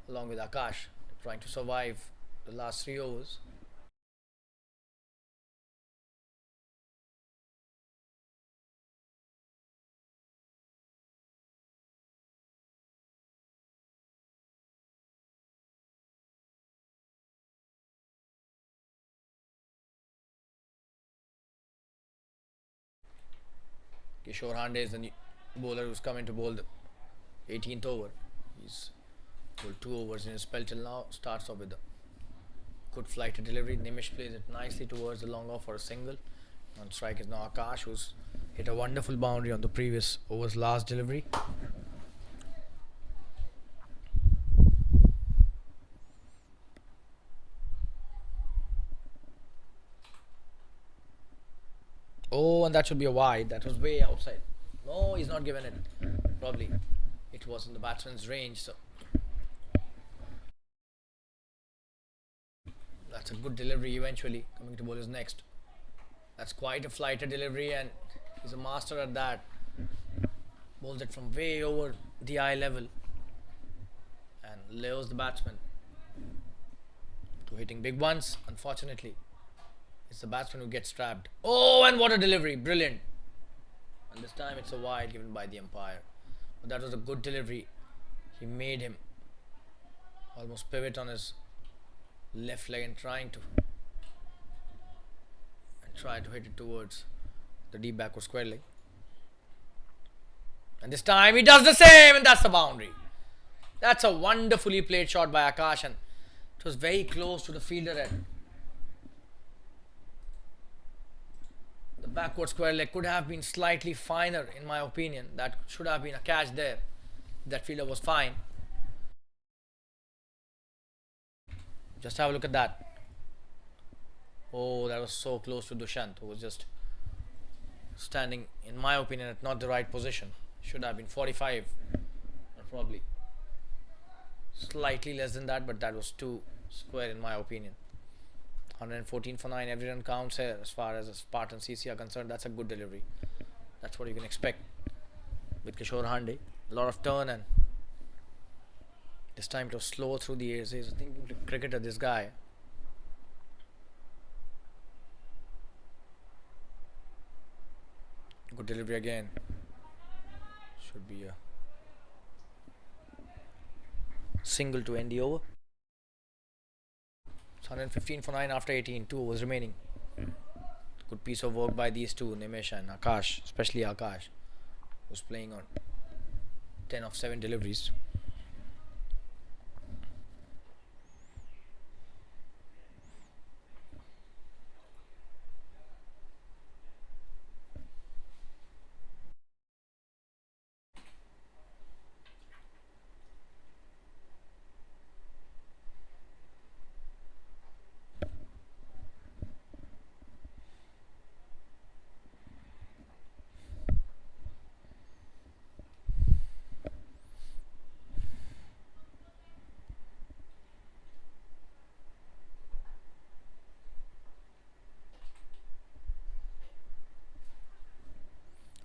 along with Akash, trying to survive the last 3 overs. Kishore Hande is the new bowler who's coming to bowl the 18th over. He's bowled 2 overs in his spell till now. Starts off with a good flight to delivery. Nimish plays it nicely towards the long off for a single. On strike is now Akash, who's hit a wonderful boundary on the previous over's last delivery. Oh, and that should be a wide. That was way outside. No, he's not given it. Probably it was in the batsman's range. So that's a good delivery eventually. Coming to bowlers next. That's quite a flighted delivery, and he's a master at that. Bowls it from way over the eye level and lures the batsman to hitting big ones. Unfortunately, it's the batsman who gets trapped. Oh, and what a delivery. Brilliant. And this time it's a wide given by the umpire. But that was a good delivery. He made him almost pivot on his left leg and try to hit it towards the deep backward square leg. And this time he does the same, and that's the boundary. That's a wonderfully played shot by Akash, and it was very close to the fielder end. The backward square leg could have been slightly finer, in my opinion. That should have been a catch there. That fielder was fine. Just have a look at that. Oh, that was so close to Dushyant, who was just standing, in my opinion, at not the right position. Should have been 45, or probably slightly less than that, but that was too square, in my opinion. 114 for 9, every run counts here as far as the Spartans CC are concerned. That's a good delivery. That's what you can expect with Kishore Hande. A lot of turn, and this time it was slow through the air. He's thinking to cricketer, this guy. Good delivery again. Should be a single to end the over. 115 for 9 after 18, 2 overs remaining. Good piece of work by these two, Nimish and Akash, especially Akash, who's playing on 10 of 7 deliveries.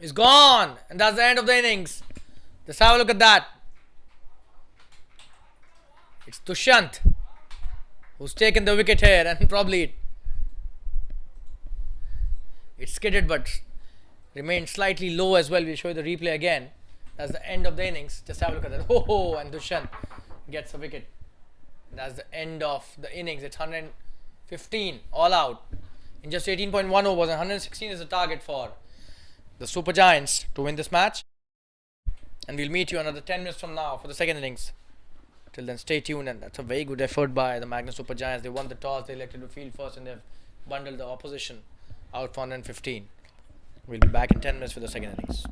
He's gone, and that's the end of the innings. Just have a look at that. It's Dushyant who's taken the wicket here, and probably it skidded but remained slightly low as well. We'll show you the replay again. That's the end of the innings. Just have a look at that. Oh, and Dushyant gets a wicket. That's the end of the innings. It's 115 all out in just 18.1 overs, and 116 is the target for the Supergiants to win this match. And we'll meet you another 10 minutes from now for the second innings. Till then, stay tuned. And that's a very good effort by the Magnus Supergiants. They won the toss, they elected to field first, and they've bundled the opposition out for 115. We'll be back in 10 minutes for the second innings.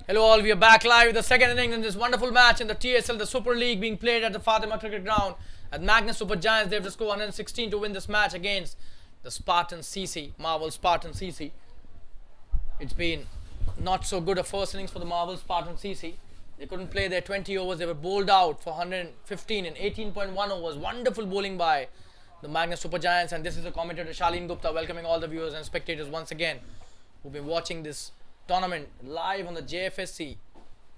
Hello all, we are back live with the second inning in this wonderful match in the TSL, the Super League, being played at the Fatima Cricket Ground at Magnus Supergiants. They have to score 116 to win this match against the Spartans CC, Marvel Spartans CC. It's been not so good a first innings for the Marvel Spartans CC. They couldn't play their 20 overs. They were bowled out for 115 in 18.1 overs. Wonderful bowling by the Magnus Supergiants. And this is the commentator Shaleen Gupta welcoming all the viewers and spectators once again who've been watching this tournament live on the Jfsc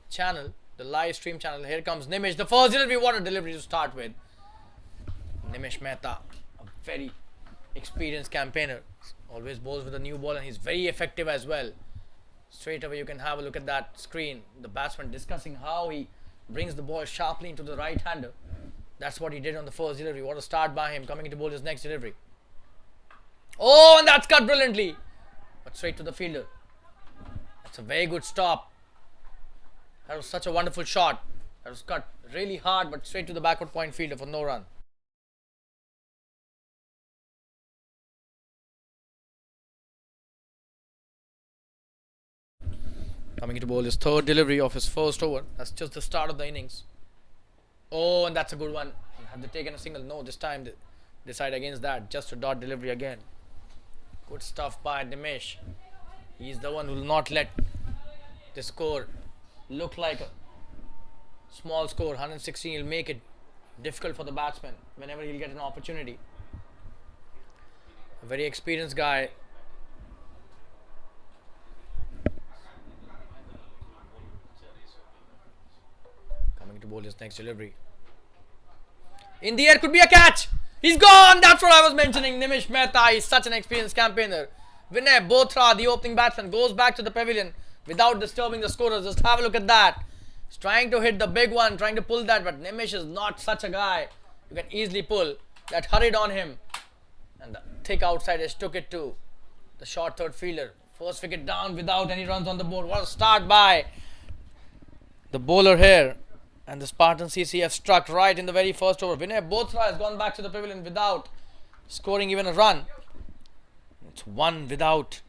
channel, the live stream channel. Here comes Nimish. The first delivery, what a delivery to start with. Nimish Mehta, a very experienced campaigner, always bowls with a new ball and he's very effective as well. Straight away you can have a look at that screen, the batsman discussing how he brings the ball sharply into the right hander. That's what he did on the first delivery. What a start by him, coming into bowl his next delivery. Oh, and that's cut brilliantly, but straight to the fielder. That's a very good stop. That was such a wonderful shot. That was cut really hard, but straight to the backward point fielder for no run. Coming into bowl his third delivery of his first over. That's just the start of the innings. Oh, and that's a good one. Have they taken a single? No, this time they decide against that. Just a dot delivery again. Good stuff by Nimish. He's the one who will not let the score look like a small score. 116, he'll make it difficult for the batsman whenever he'll get an opportunity. A very experienced guy. Coming to bowl his next delivery. In the air, could be a catch. He's gone. That's what I was mentioning. Nimish Mehta is such an experienced campaigner. Vinay Bothra, the opening batsman, goes back to the pavilion without disturbing the scorers. Just have a look at that. He's trying to hit the big one, trying to pull that, but Nimish is not such a guy you can easily pull. That hurried on him. And the thick outside edge took it to the short third fielder. First wicket down without any runs on the board. What a start by the bowler here. And the Spartans CC have struck right in the very first over. Vinay Bothra has gone back to the pavilion without scoring even a run. It's one without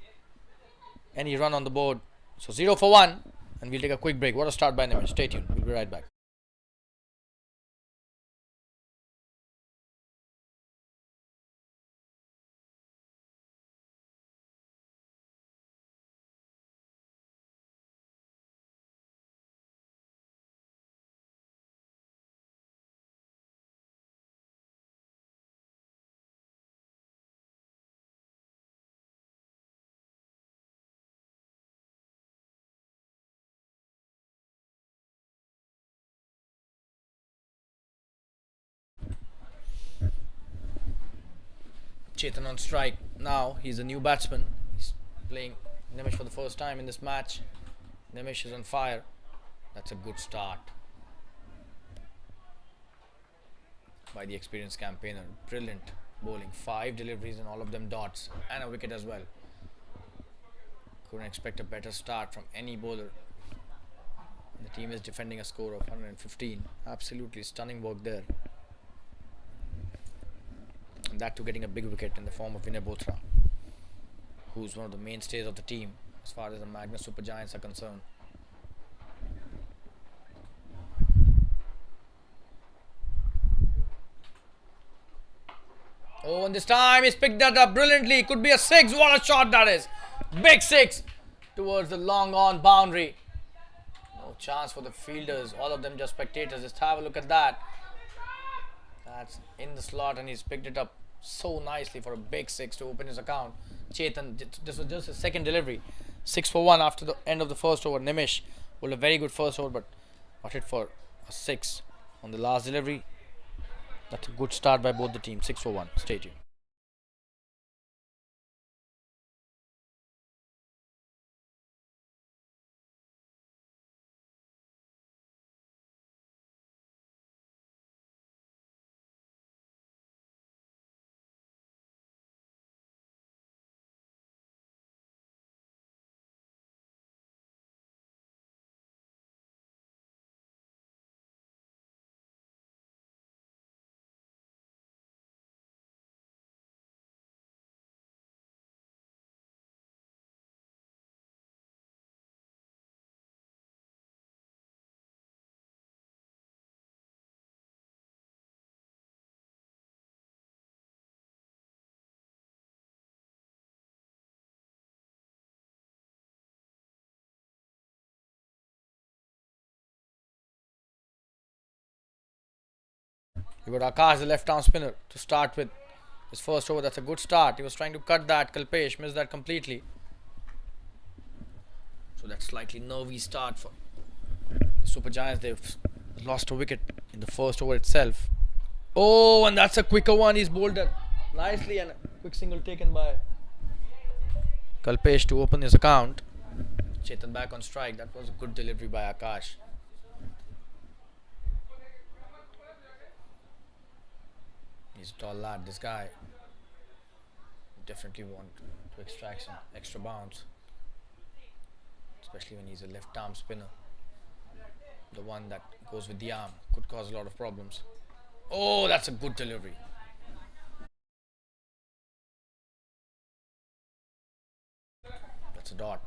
any run on the board. So 0 for 1. And we'll take a quick break. What a start by Nimish. Stay tuned. We'll be right back. Chetan on strike. Now he's a new batsman. He's playing Nimish for the first time in this match. Nimish is on fire. That's a good start by the experienced campaigner. Brilliant bowling. 5 deliveries and all of them dots. And a wicket as well. Couldn't expect a better start from any bowler. The team is defending a score of 115. Absolutely stunning work there. And that too getting a big wicket in the form of Vinay Bothra, who's one of the mainstays of the team as far as the Magnus Supergiants are concerned. Oh, and this time he's picked that up brilliantly. Could be a 6. What a shot that is. Big 6 towards the long on boundary. No chance for the fielders. All of them just spectators. Just have a look at that. That's in the slot and he's picked it up so nicely for a big 6 to open his account. Chetan, this was just his second delivery. 6 for 1 after the end of the first over. Nimish bowled a very good first over but got hit for a 6 on the last delivery. That's a good start by both the teams. 6 for 1. Stay tuned. We got Akash, the left arm spinner, to start with his first over. That's a good start. He was trying to cut that. Kalpesh missed that completely. So that's slightly nervy start for the Super Giants. They've lost a wicket in the first over itself. Oh, and that's a quicker one. He's bowled that nicely, and a quick single taken by Kalpesh to open his account. Chetan back on strike. That was a good delivery by Akash. He's a tall lad, this guy. Definitely want to extract some extra bounce, especially when he's a left arm spinner. The one that goes with the arm could cause a lot of problems. Oh, that's a good delivery. That's a dot.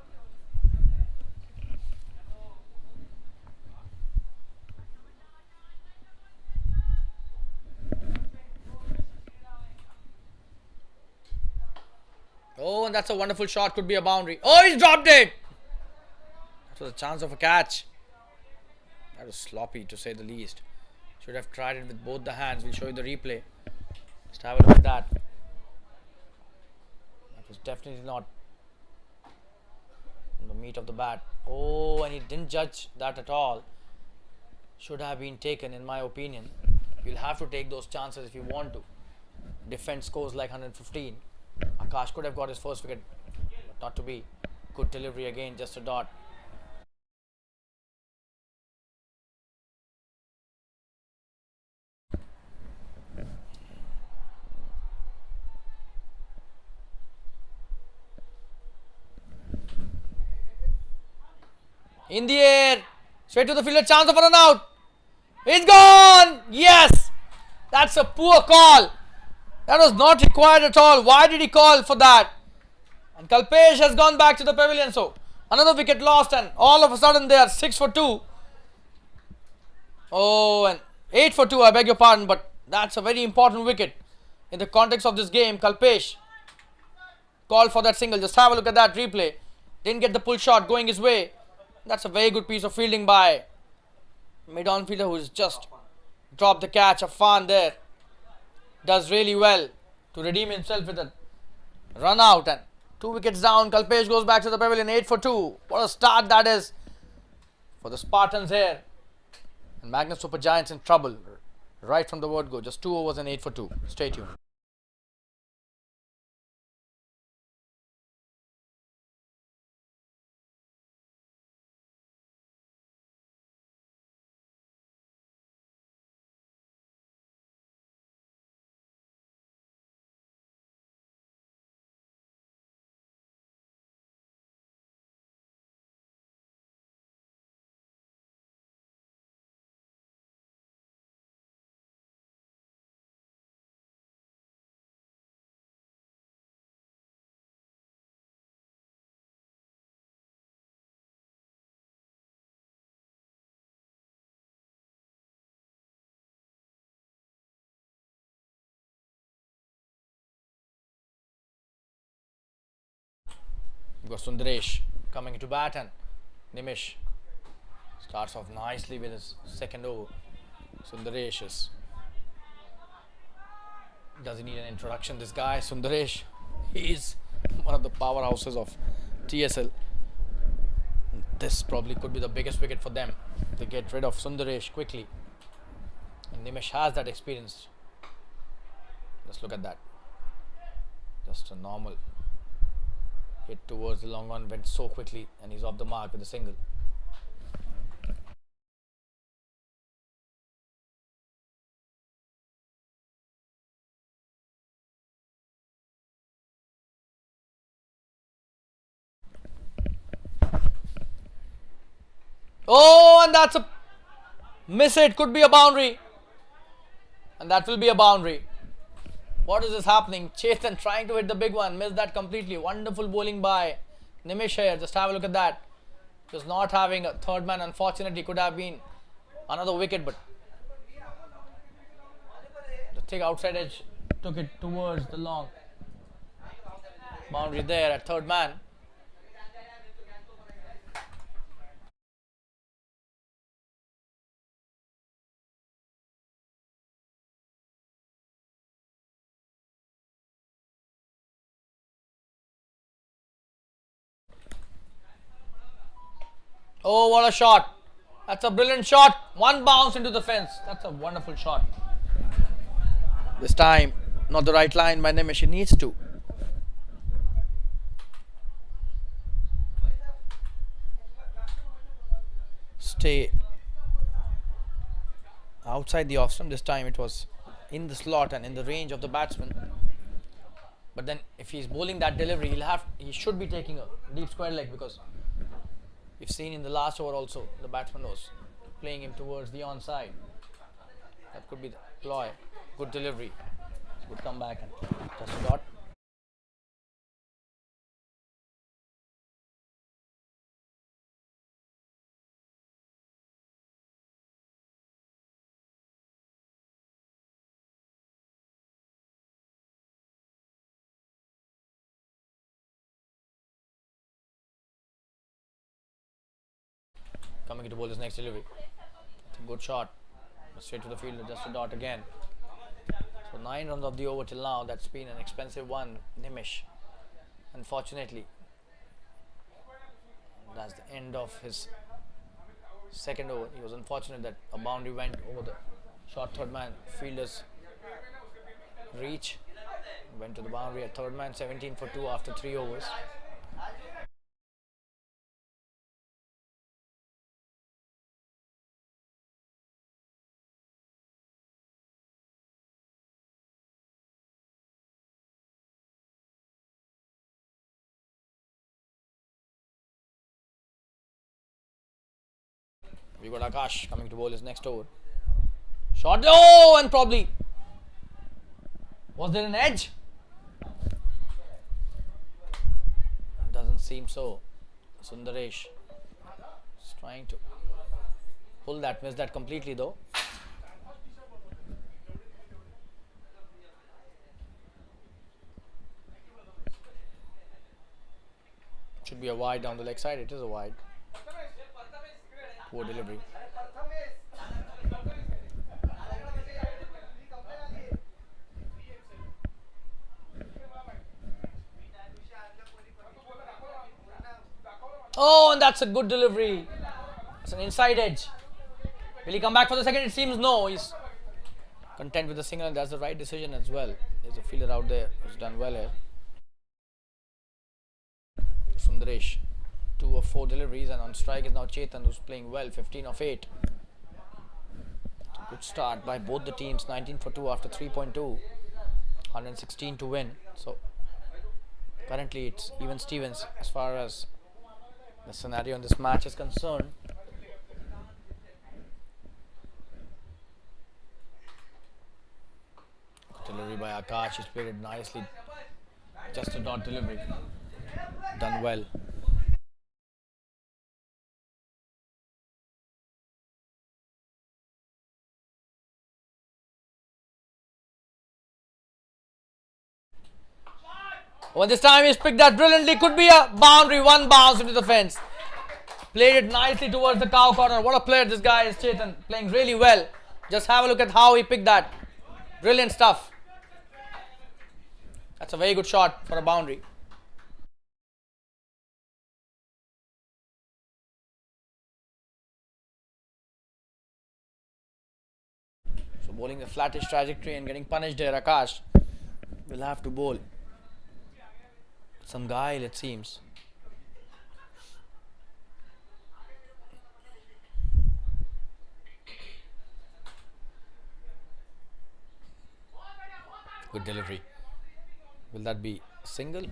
Oh, and that's a wonderful shot. Could be a boundary. Oh, he's dropped it. That was a chance of a catch. That was sloppy, to say the least. Should have tried it with both the hands. We'll show you the replay. Just have a look at that. That was definitely not the meat of the bat. Oh, and he didn't judge that at all. Should have been taken, in my opinion. You'll have to take those chances if you want to. Defense scores like 115. Akash could have got his first wicket, but not to be. Good delivery again, just a dot. In the air, straight to the fielder, chance of a run out. It's gone. Yes, that's a poor call. That was not required at all. Why did he call for that? And Kalpesh has gone back to the pavilion. So another wicket lost, and all of a sudden they are 6 for 2. Oh, and 8 for 2. I beg your pardon, but that's a very important wicket in the context of this game. Kalpesh called for that single. Just have a look at that replay. Didn't get the pull shot going his way. That's a very good piece of fielding by mid-on fielder, who's just dropped the catch. Afan there does really well to redeem himself with a run out, and 2 wickets down. Kalpesh goes back to the pavilion. 8 for 2. What a start that is for the Spartans here. And Magnus Supergiants in trouble right from the word go. Just 2 overs and 8 for 2. Stay tuned. We've got Sundaresh coming into bat, and Nimish starts off nicely with his second over. Sundaresh does he need an introduction, this guy? Sundaresh, he is one of the powerhouses of TSL. This probably could be the biggest wicket for them. They get rid of Sundaresh quickly, and Nimish has that experience. Let's look at that. Just a normal hit towards the long one, went so quickly, and he's off the mark with a single. Oh, and that's a miss. It could be a boundary, and that will be a boundary. What is this happening? Chetan trying to hit the big one, missed that completely. Wonderful bowling by Nimish here. Just have a look at that. Just not having a third man, unfortunately, could have been another wicket, but the thick outside edge took it towards the long boundary there at third man. Oh, what a shot! That's a brilliant shot. One bounce into the fence. That's a wonderful shot. This time, not the right line by Nimish. He needs to. Stay outside the off stump. This time it was in the slot and in the range of the batsman. But then if he's bowling that delivery, he should be taking a deep square leg, because you've seen in the last over also the batsman was playing him towards the onside. That could be the ploy. Good delivery. Good comeback and just a dot. Coming to bowl his next delivery. That's a good shot. Straight to the fielder, just a dot again. So 9 runs of the over till now. That's been an expensive one, Nimish. Unfortunately, that's the end of his second over. He was unfortunate that a boundary went over the short third man. Fielder's reach went to the boundary at third man. 17 for 2 after 3 overs. We got Akash coming to bowl his next over. Shot. Oh, and probably. Was there an edge? Doesn't seem so. Sundaresh is trying to pull that. Missed that completely though. Should be a wide down the leg side. It is a wide. Poor delivery. Oh, and that's a good delivery. It's an inside edge. Will he come back for the second? It seems no. He's content with the single, and that's the right decision as well. There's a fielder out there who's done well here. Sundaresh, 2 of 4 deliveries, and on strike is now Chetan, who's playing well, 15 of 8. Good start by both the teams, 19 for 2 after 3.2, 116 to win. So currently it's even Stevens as far as the scenario in this match is concerned. Delivery by Akash, he's played it nicely. Just a dot delivery. Done well. Well, this time he's picked that brilliantly. Could be a boundary. One bounce into the fence. Played it nicely towards the cow corner. What a player this guy is, Chetan. Playing really well. Just have a look at how he picked that. Brilliant stuff. That's a very good shot for a boundary. So bowling a flattish trajectory and getting punished there, Akash will have to bowl some guile, it seems. Good delivery. Will that be single?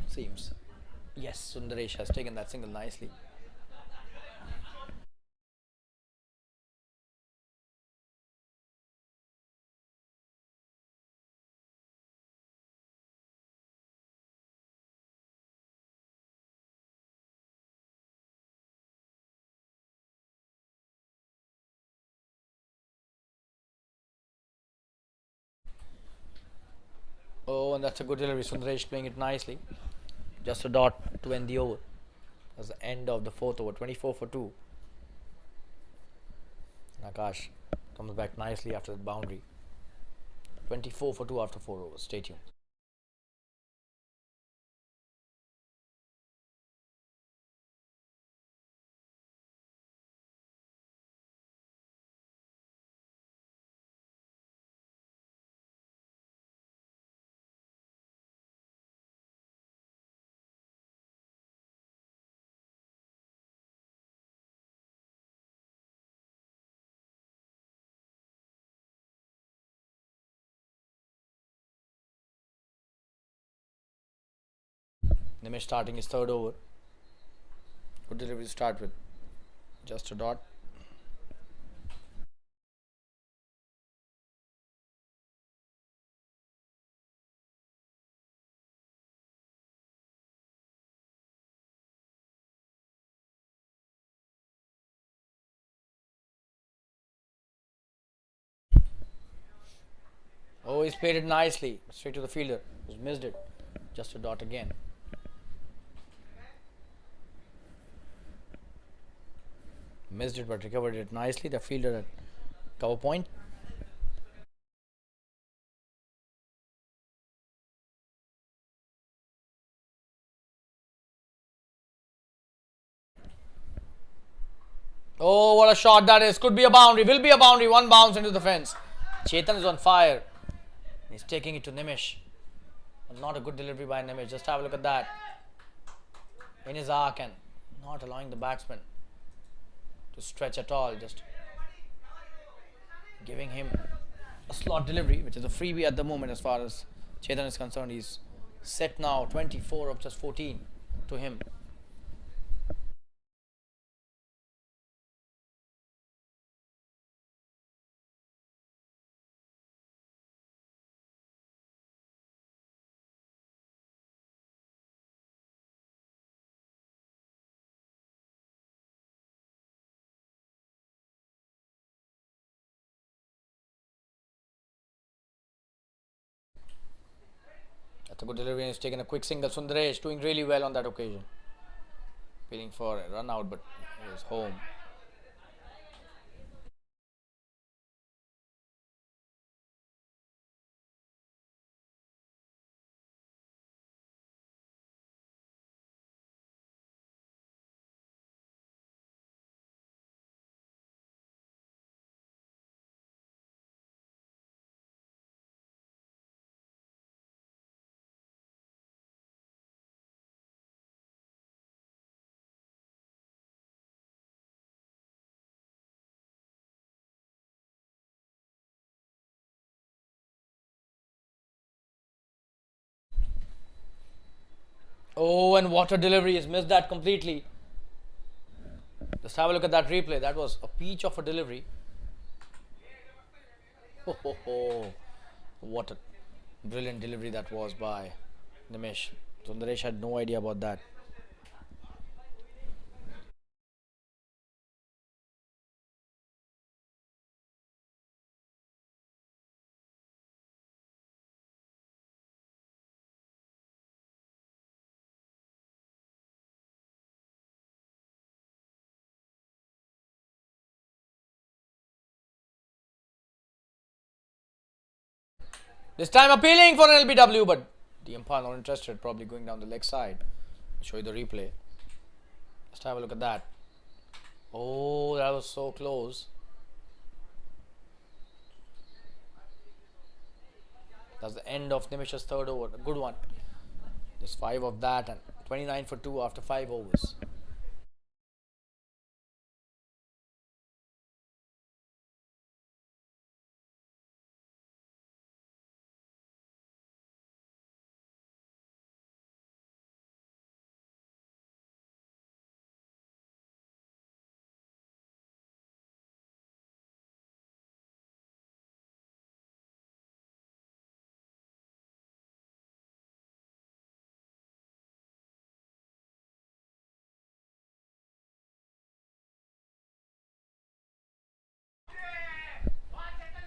Seems. Yes, Sundaresh has taken that single nicely. Oh, and that's a good delivery. Sundaresh playing it nicely. Just a dot to end the over. That's the end of the 4th over. 24 for 2. Akash comes back nicely after the boundary. 24 for 2 after 4 overs. Stay tuned. Nimish starting his third over. Good delivery to start with. Just a dot. Oh, he's played it nicely. Straight to the fielder. Who's missed it. Just a dot again. Missed it but recovered it nicely. The fielder at cover point. Oh, what a shot that is. Could be a boundary. Will be a boundary. One bounce into the fence. Chetan is on fire. He's taking it to Nimish. Not a good delivery by Nimish. Just have a look at that. In his arc and not allowing the batsman to stretch at all. Just giving him a slot delivery, which is a freebie at the moment as far as Chetan is concerned. He's set now 24 of just 14 to him. That's a good delivery and he's taken a quick single. Sundaresh doing really well on that occasion. Feeling for a run out, but he was home. Oh, and what a delivery. He's missed that completely. Just have a look at that replay. That was a peach of a delivery. Oh. What a brilliant delivery that was by Nimish. Sundaresh had no idea about that. This time appealing for an LBW, but the umpire not interested, probably going down the leg side. I'll show you the replay. Just have a look at that. Oh, that was so close. That's the end of Nimish's third over. A good one. Just 5 of that and 29 for 2 after 5 overs.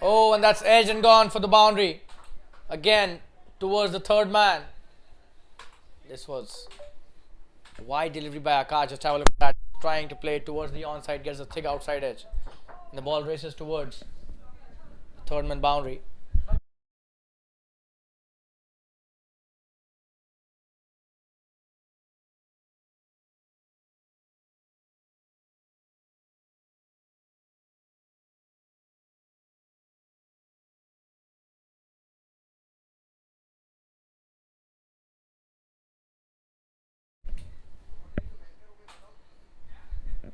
Oh, and that's edged and gone for the boundary. Again, towards the third man. This was a wide delivery by Akash. Just have a look at that. Trying to play it towards the onside, gets a thick outside edge. And the ball races towards the third man boundary.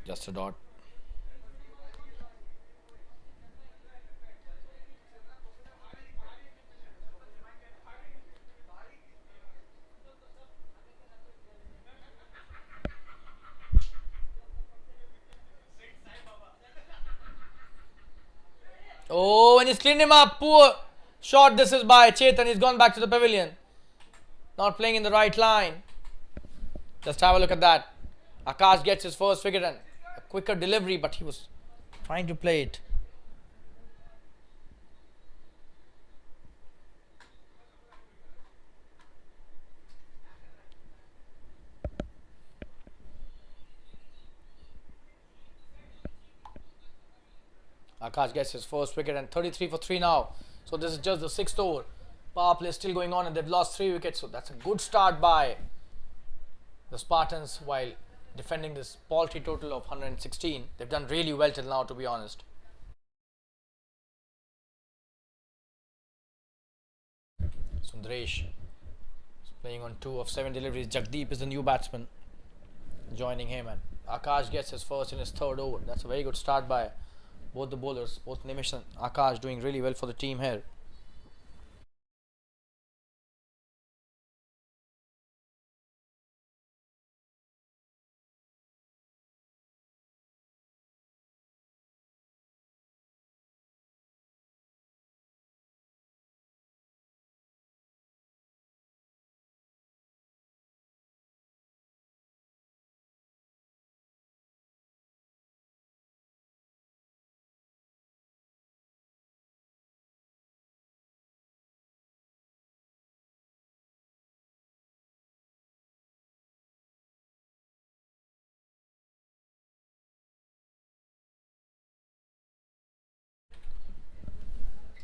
Just a dot. Oh, and he's cleaned him up. Poor shot this is by Chetan. He's gone back to the pavilion. Not playing in the right line. Just have a look at that. Akash gets his first wicket and a quicker delivery, but he was trying to play it. Akash gets his first wicket and 33 for 3 now. So this is just the 6th over. Power play still going on and they've lost 3 wickets. So that's a good start by the Spartans while defending this paltry total of 116. They've done really well till now, to be honest. Sundaresh is playing on 2 of 7 deliveries. Jagdeep is the new batsman joining him, and Akash gets his first in his 3rd over. That's a very good start by both the bowlers, both Nimish and Akash doing really well for the team here.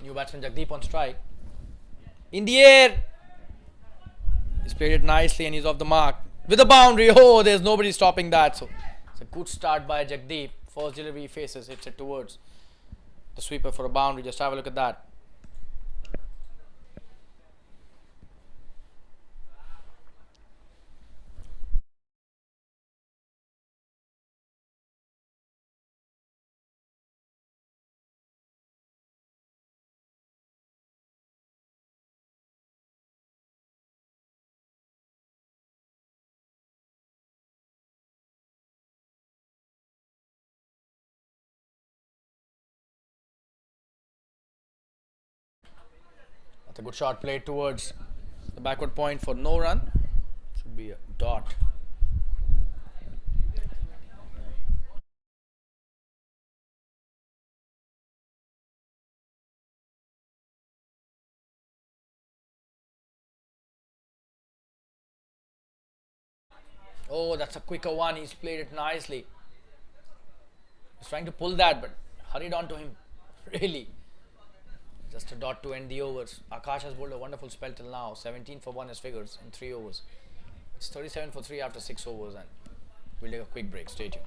New batsman Jagdeep on strike. In the air! He's played it nicely and he's off the mark. With a boundary. Oh, there's nobody stopping that. So it's a good start by Jagdeep. First delivery he faces, hits it towards the sweeper for a boundary. Just have a look at that. That's a good shot played towards the backward point for no run. Should be a dot. Oh, that's a quicker one. He's played it nicely. He's trying to pull that, but hurried on to him. Really. Just a dot to end the overs. Akash has bowled a wonderful spell till now. 17 for 1 his figures in 3 overs. It's 37 for 3 after 6 overs, and we'll take a quick break. Stay tuned.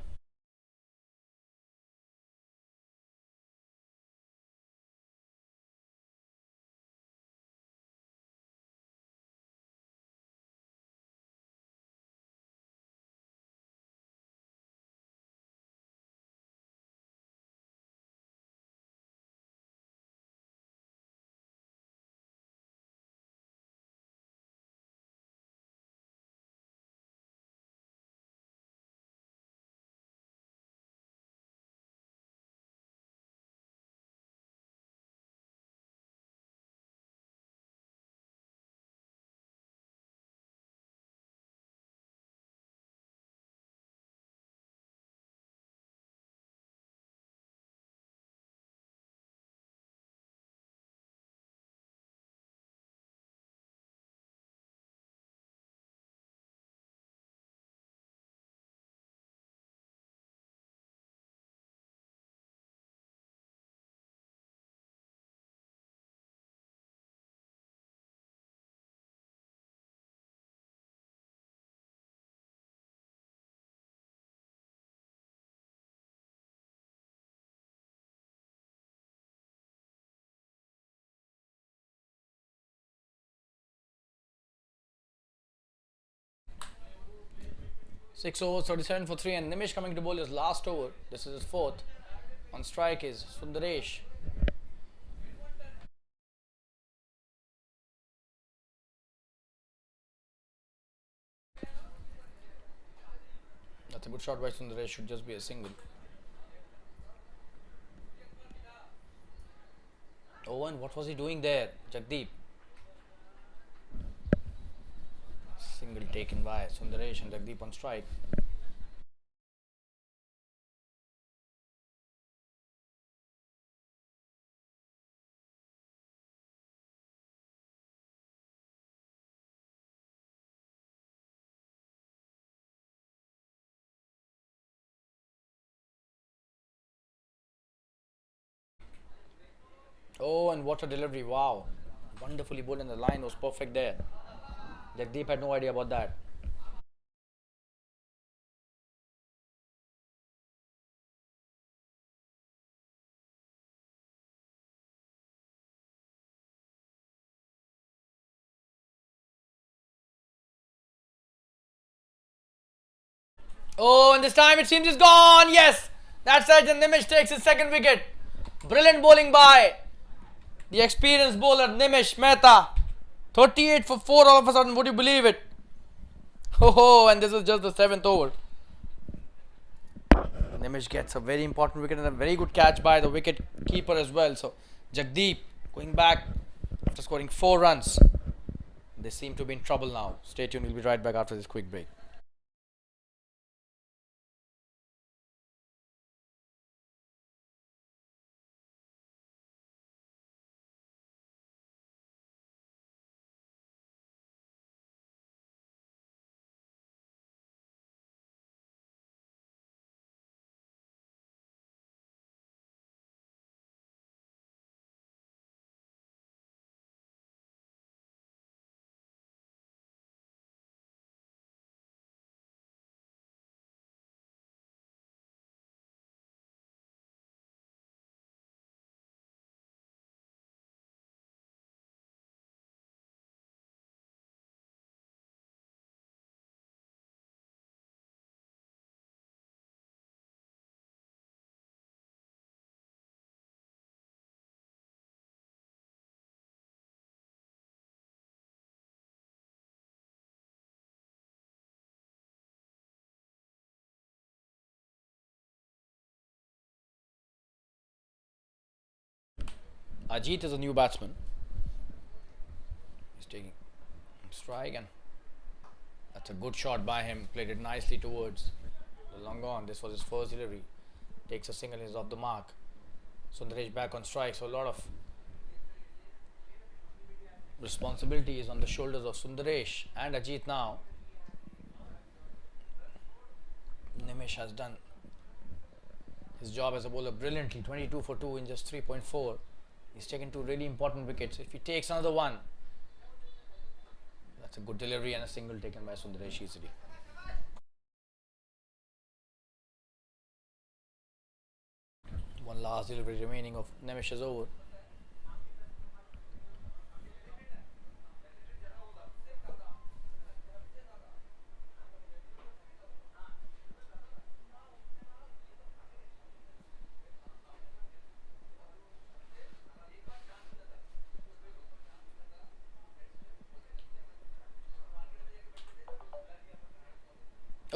Six overs, 37 for 3, and Nimish coming to bowl his last over. This is his 4th. On strike is Sundaresh. That's a good shot by Sundaresh. Should just be a single. Oh, and what was he doing there, Jagdeep? Single taken by Sundaresh and Jagdeep on strike. Oh, and what a delivery! Wow, wonderfully bowled, and the line was perfect there. Jagdeep had no idea about that. Oh, and this time it seems he's gone. Yes, that's it. And Nimish takes his second wicket. Brilliant bowling by the experienced bowler Nimish Mehta. 38 for 4 all of a sudden. Would you believe it? Oh, and this is just the 7th over. Nimish gets a very important wicket and a very good catch by the wicket keeper as well. So Jagdeep going back after scoring 4 runs. They seem to be in trouble now. Stay tuned. We'll be right back after this quick break. Ajit is a new batsman. He's taking strike, and that's a good shot by him. Played it nicely towards the long on. This was his first delivery. Takes a single, is off the mark. Sundaresh back on strike. So a lot of responsibility is on the shoulders of Sundaresh and Ajit now. Nimish has done his job as a bowler brilliantly. 22 for 2 in just 3.4. He's taken 2 really important wickets. If he takes another one, that's a good delivery and a single taken by Sundaresh easily. One last delivery remaining of Nimish's over.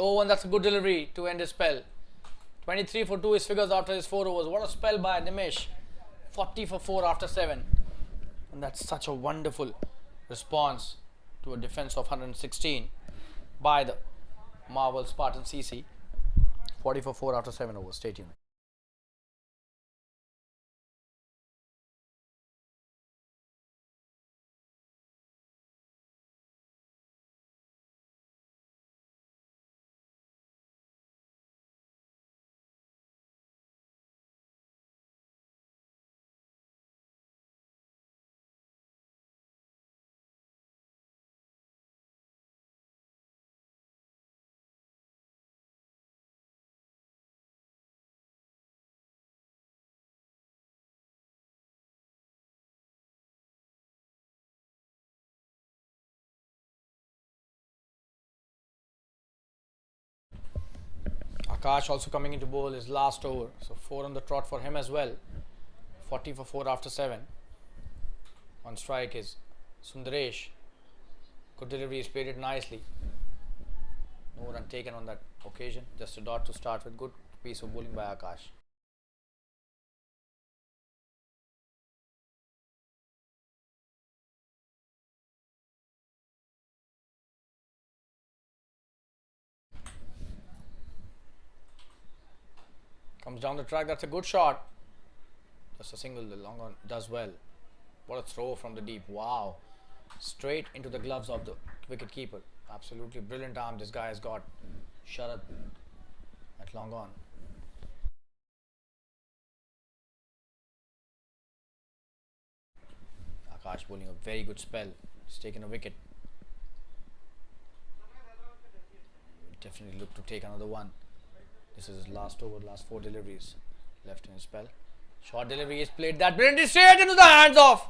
Oh, and that's a good delivery to end his spell. 23 for 2 his figures after his 4 overs. What a spell by Nimish. 40 for 4 after 7. And that's such a wonderful response to a defense of 116 by the Marvel Spartan CC. 40 for 4 after 7 overs. Stay tuned. Akash also coming into bowl his last over. So 4 on the trot for him as well. 40 for 4 after 7. On strike is Sundaresh. Good delivery, he's played it nicely. No run taken on that occasion. Just a dot to start with. Good piece of bowling by Akash. Comes down the track. That's a good shot. Just a single. The long on does well. What a throw from the deep. Wow. Straight into the gloves of the wicket keeper. Absolutely brilliant arm this guy has got. Sharad at long on. Akash bowling a very good spell. He's taken a wicket. Definitely look to take another one. This is his last over, last 4 deliveries left in his spell. Short delivery is played that brilliantly straight into the hands of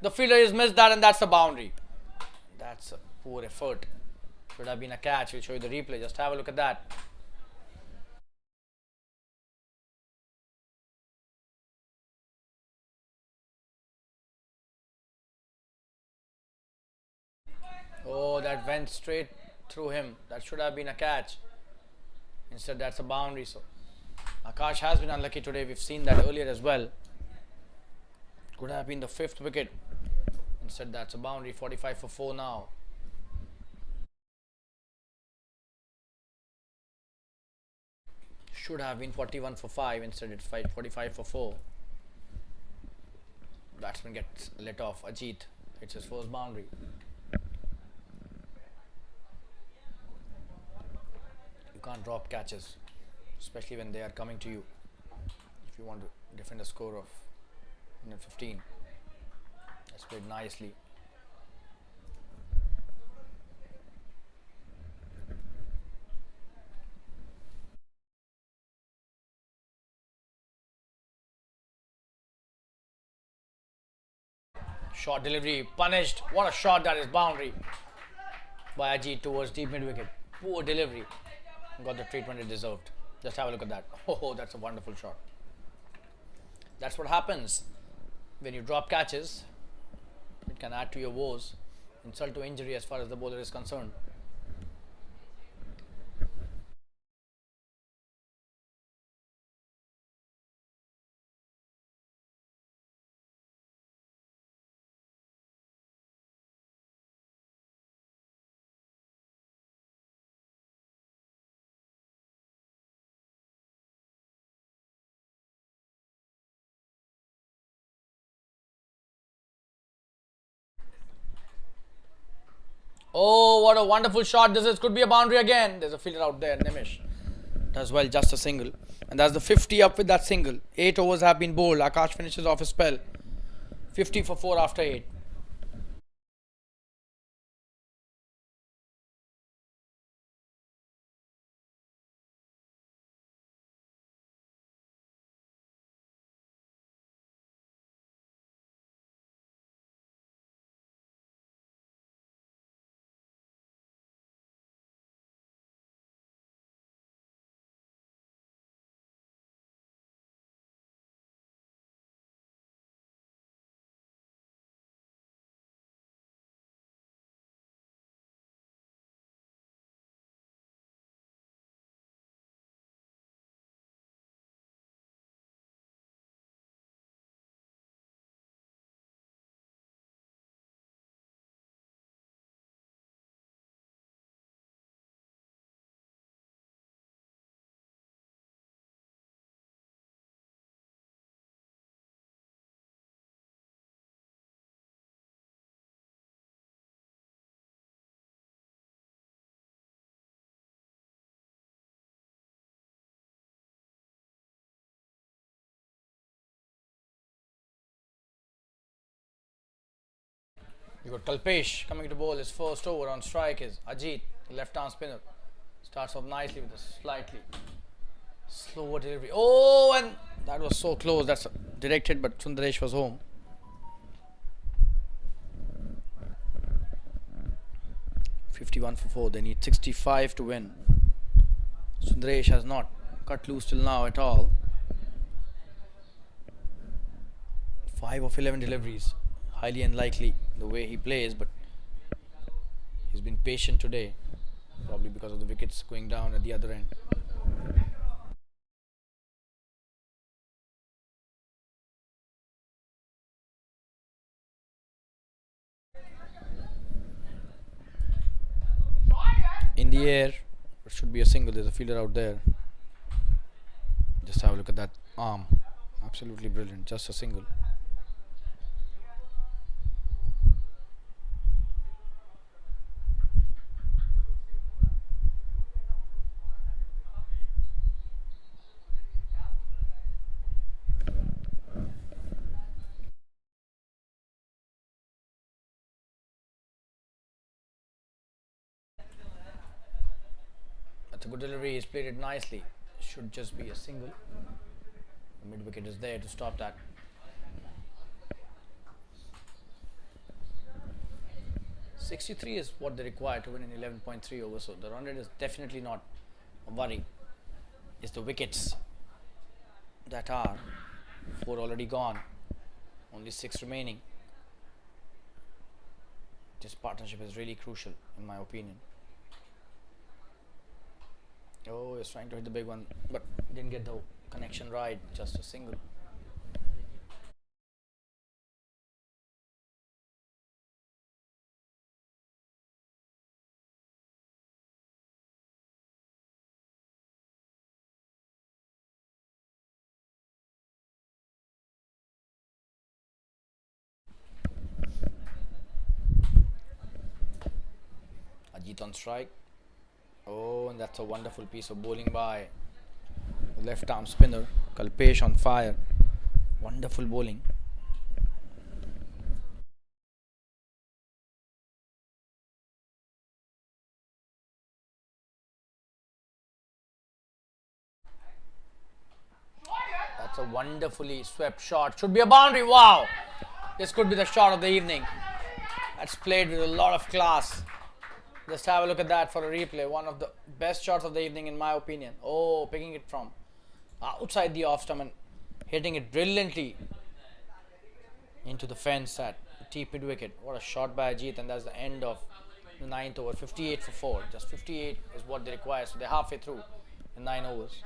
the fielder. He's missed that, and that's a boundary. That's a poor effort. Should have been a catch. We'll show you the replay. Just have a look at that. Oh, that went straight through him. That should have been a catch. Instead, that's a boundary. So Akash has been unlucky today. We've seen that earlier as well. Could have been the 5th wicket. Instead, that's a boundary. 45 for 4 now. Should have been 41 for 5. Instead, it's 45 for 4. Batsman gets let off. Ajit hits his first boundary. You can't drop catches, especially when they are coming to you. If you want to defend a score of 115, that's played nicely. Short delivery punished. What a shot, that is boundary by Ajit towards deep mid wicket. Poor delivery. Got the treatment it deserved. Just have a look at that. Oh, that's a wonderful shot. That's what happens when you drop catches. It can add to your woes. Insult to injury as far as the bowler is concerned. Oh, what a wonderful shot this is. Could be a boundary again. There's a fielder out there, Nimish. Does well, just a single. And that's the 50 up with that single. 8 overs have been bowled. Akash finishes off his spell. 50 for 4 after 8. You got Kalpesh coming to bowl. His first over on strike is Ajit, the left arm spinner. Starts off nicely with a slightly slower delivery. Oh, and that was so close. That's directed, but Sundaresh was home. (51 for 4). They need 65 to win. Sundaresh has not cut loose till now at all. 5 of 11 deliveries. Highly unlikely the way he plays, but he's been patient today, probably because of the wickets going down at the other end. In the air, it should be a single. There's a fielder out there. Just have a look at that arm. Absolutely brilliant. Just a single. That's a good delivery. He's played it nicely. Should just be a single. The mid wicket is there to stop that. 63 is what they require to win in 11.3 overs. So the run rate is definitely not a worry. It's the wickets that are 4 already gone. Only 6 remaining. This partnership is really crucial in my opinion. Oh, he's trying to hit the big one, but didn't get the connection right. Just a single. Ajit on strike. Oh, and that's a wonderful piece of bowling by the left arm spinner. Kalpesh on fire. Wonderful bowling. That's a wonderfully swept shot. Should be a boundary. Wow. This could be the shot of the evening. That's played with a lot of class. Just have a look at that for a replay. One of the best shots of the evening in my opinion. Oh, picking it from outside the off stump and hitting it brilliantly into the fence at deep mid wicket. What a shot by Ajit, and that's the end of the 9th over. 58 for 4. Just 58 is what they require. So they're halfway through in 9 overs.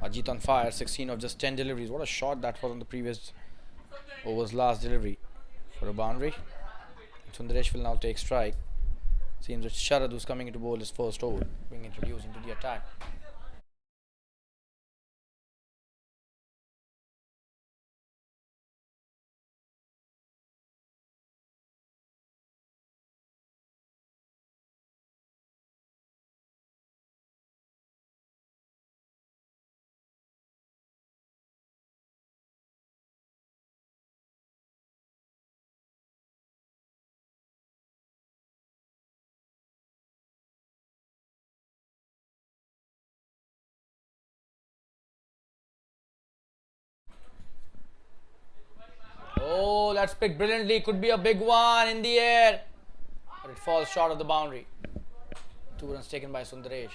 Ajit on fire, 16 of just 10 deliveries. What a shot that was on the previous over's last delivery for a boundary. Sundaresh will now take strike. Seems it's Sharad who's coming into bowl his first over, being introduced into the attack. Oh, that's picked brilliantly. Could be a big one in the air. But it falls short of the boundary. 2 runs taken by Sundaresh.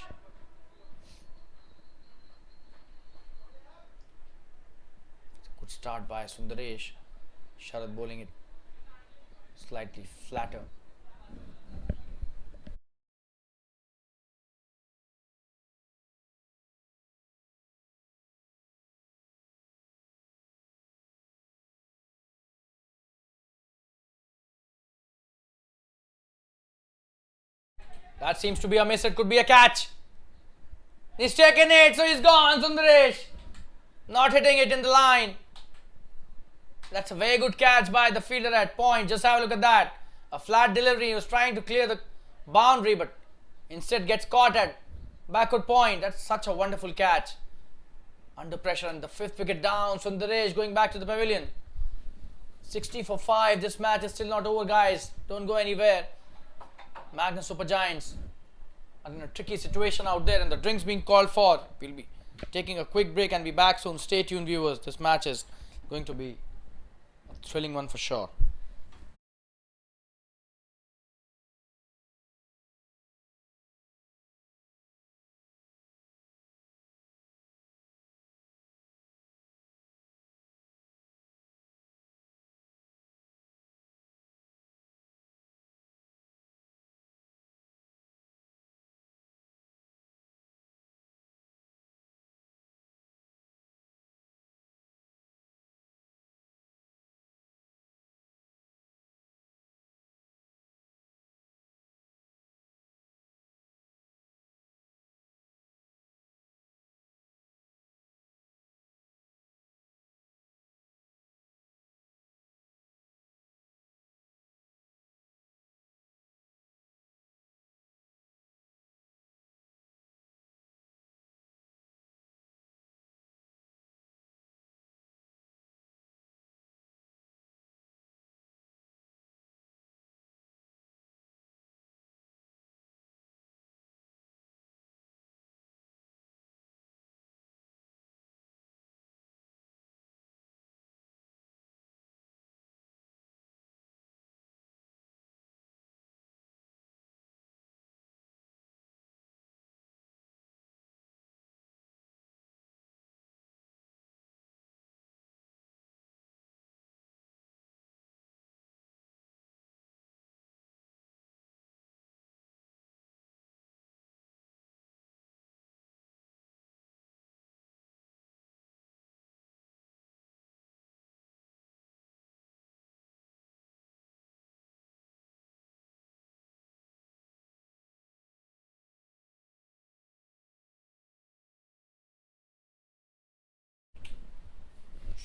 Good start by Sundaresh. Sharad bowling it slightly flatter. That seems to be a miss. It could be a catch. He's taken it, so he's gone. Sundaresh not hitting it in the line. That's a very good catch by the fielder at point. Just have a look at that. A flat delivery. He was trying to clear the boundary, but instead gets caught at backward point. That's such a wonderful catch. Under pressure and the 5th wicket down. Sundaresh going back to the pavilion. 60 for 5. This match is still not over, guys. Don't go anywhere. Magnus Supergiants are in a tricky situation out there, and the drinks being called for. We'll be taking a quick break and be back soon. Stay tuned, viewers. This match is going to be a thrilling one for sure.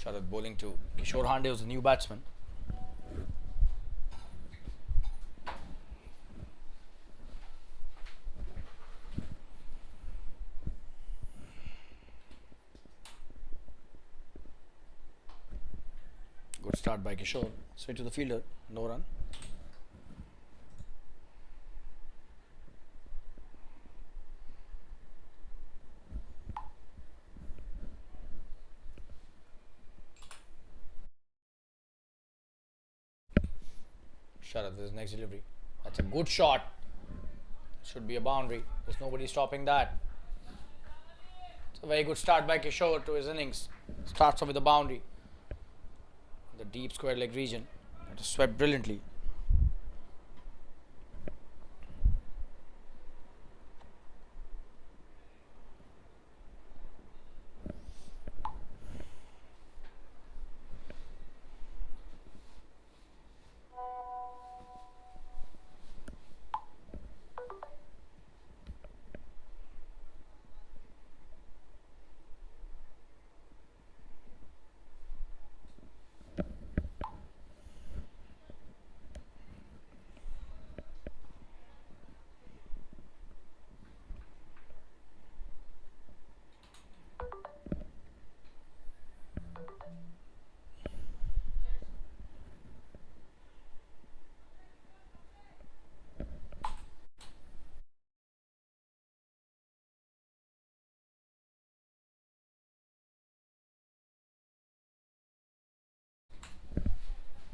Sharad bowling to Kishore Hande, who's a new batsman. Good start by Kishore. Straight to the fielder. No run. Sharad with his next delivery. That's a good shot. Should be a boundary. There's nobody stopping that. It's a very good start by Kishore to his innings. Starts off with a boundary. The deep square leg region. That is swept brilliantly.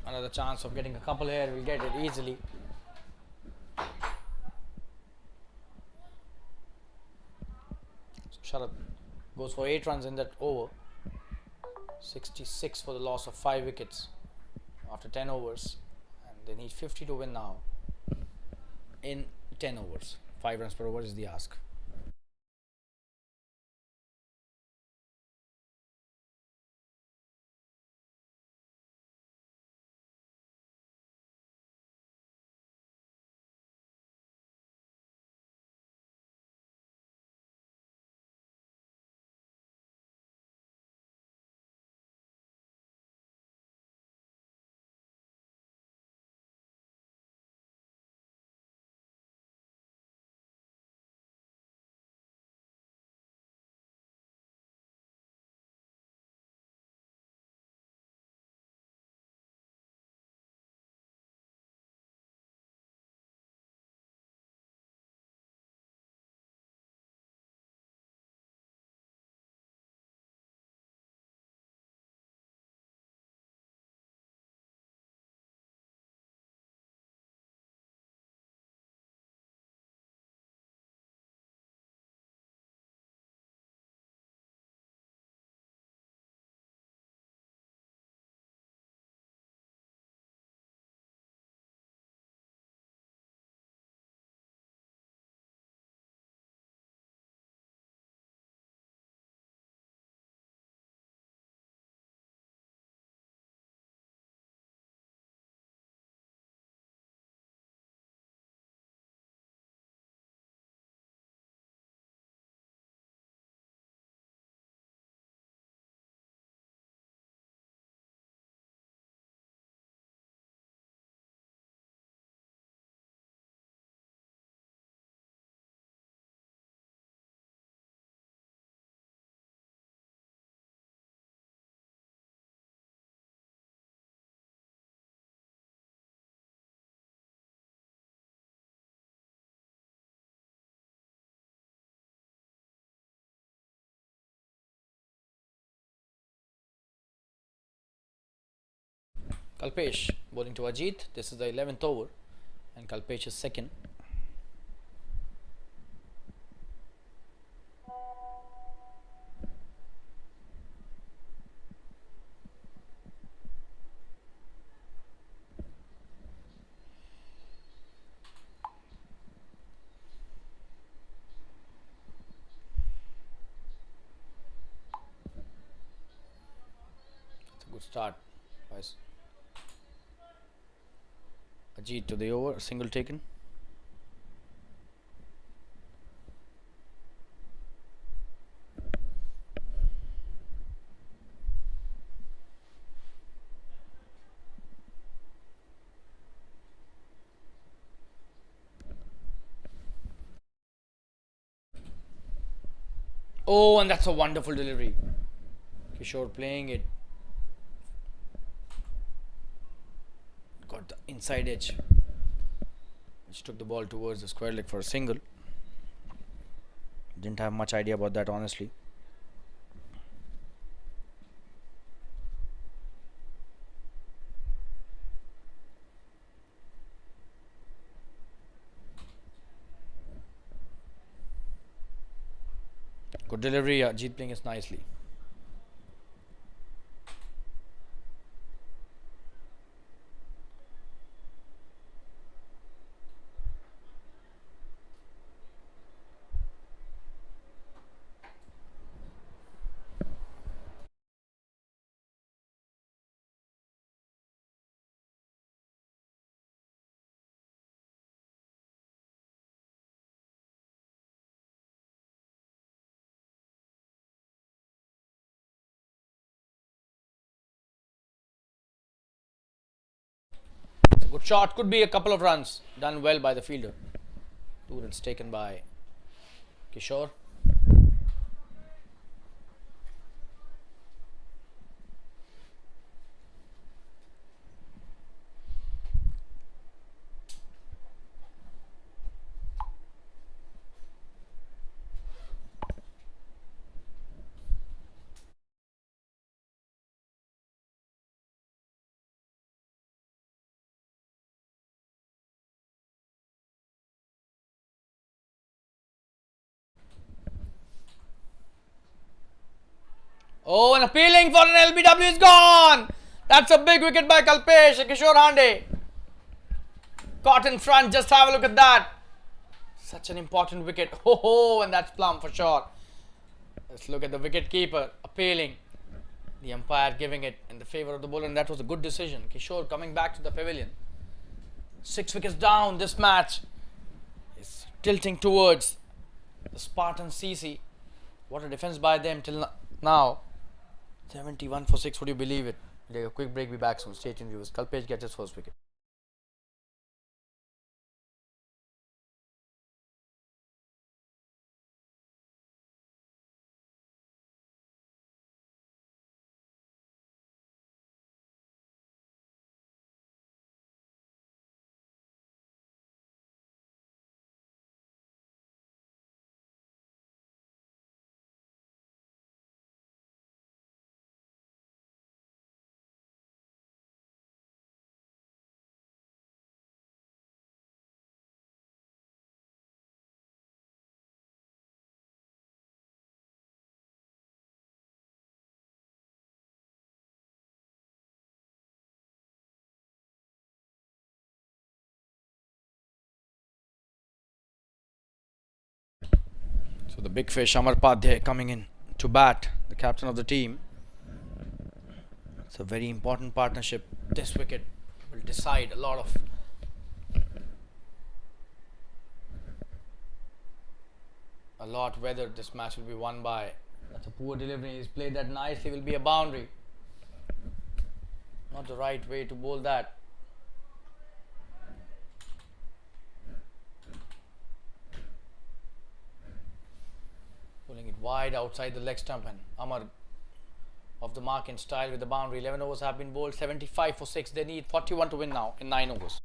Another chance of getting a couple here. We'll get it easily. So Sharad goes for 8 runs in that over. 66 for the loss of 5 wickets after 10 overs. And they need 50 to win now in 10 overs. 5 runs per over is the ask. Kalpesh bowling to Ajit. This is the 11th over and Kalpesh is second. That's a good start. Nice. Ajit to the over, single taken. Oh, and that's a wonderful delivery. Kishore playing it. Got the inside edge. Which took the ball towards the square leg for a single. Didn't have much idea about that, honestly. Good delivery. Ajit playing it nicely. It's a good shot. Could be a couple of runs. Done well by the fielder. 2 runs taken by Kishore. Oh, and appealing for an LBW is gone. That's a big wicket by Kalpesh. Kishore Hande caught in front. Just have a look at that. Such an important wicket. Oh, and that's plumb for sure. Let's look at the wicket keeper appealing. The umpire giving it in the favor of the bowler, and that was a good decision. Kishore coming back to the pavilion. 6 wickets down. This match is tilting towards the Spartans CC. What a defense by them till now. 71 for 6. Would you believe it? We'll take a quick break. Be back soon. Stay tuned, viewers. Kalpesh gets his first wicket. So the big fish Amar Padhe coming in to bat, the captain of the team. It's a very important partnership. This wicket will decide a lot whether this match will be won by. That's a poor delivery. He's played that nicely. Will be a boundary. Not the right way to bowl that. Pulling it wide outside the leg stump, and Amar off the mark in style with the boundary. 11 overs have been bowled. 75 for 6. They need 41 to win now in 9 overs.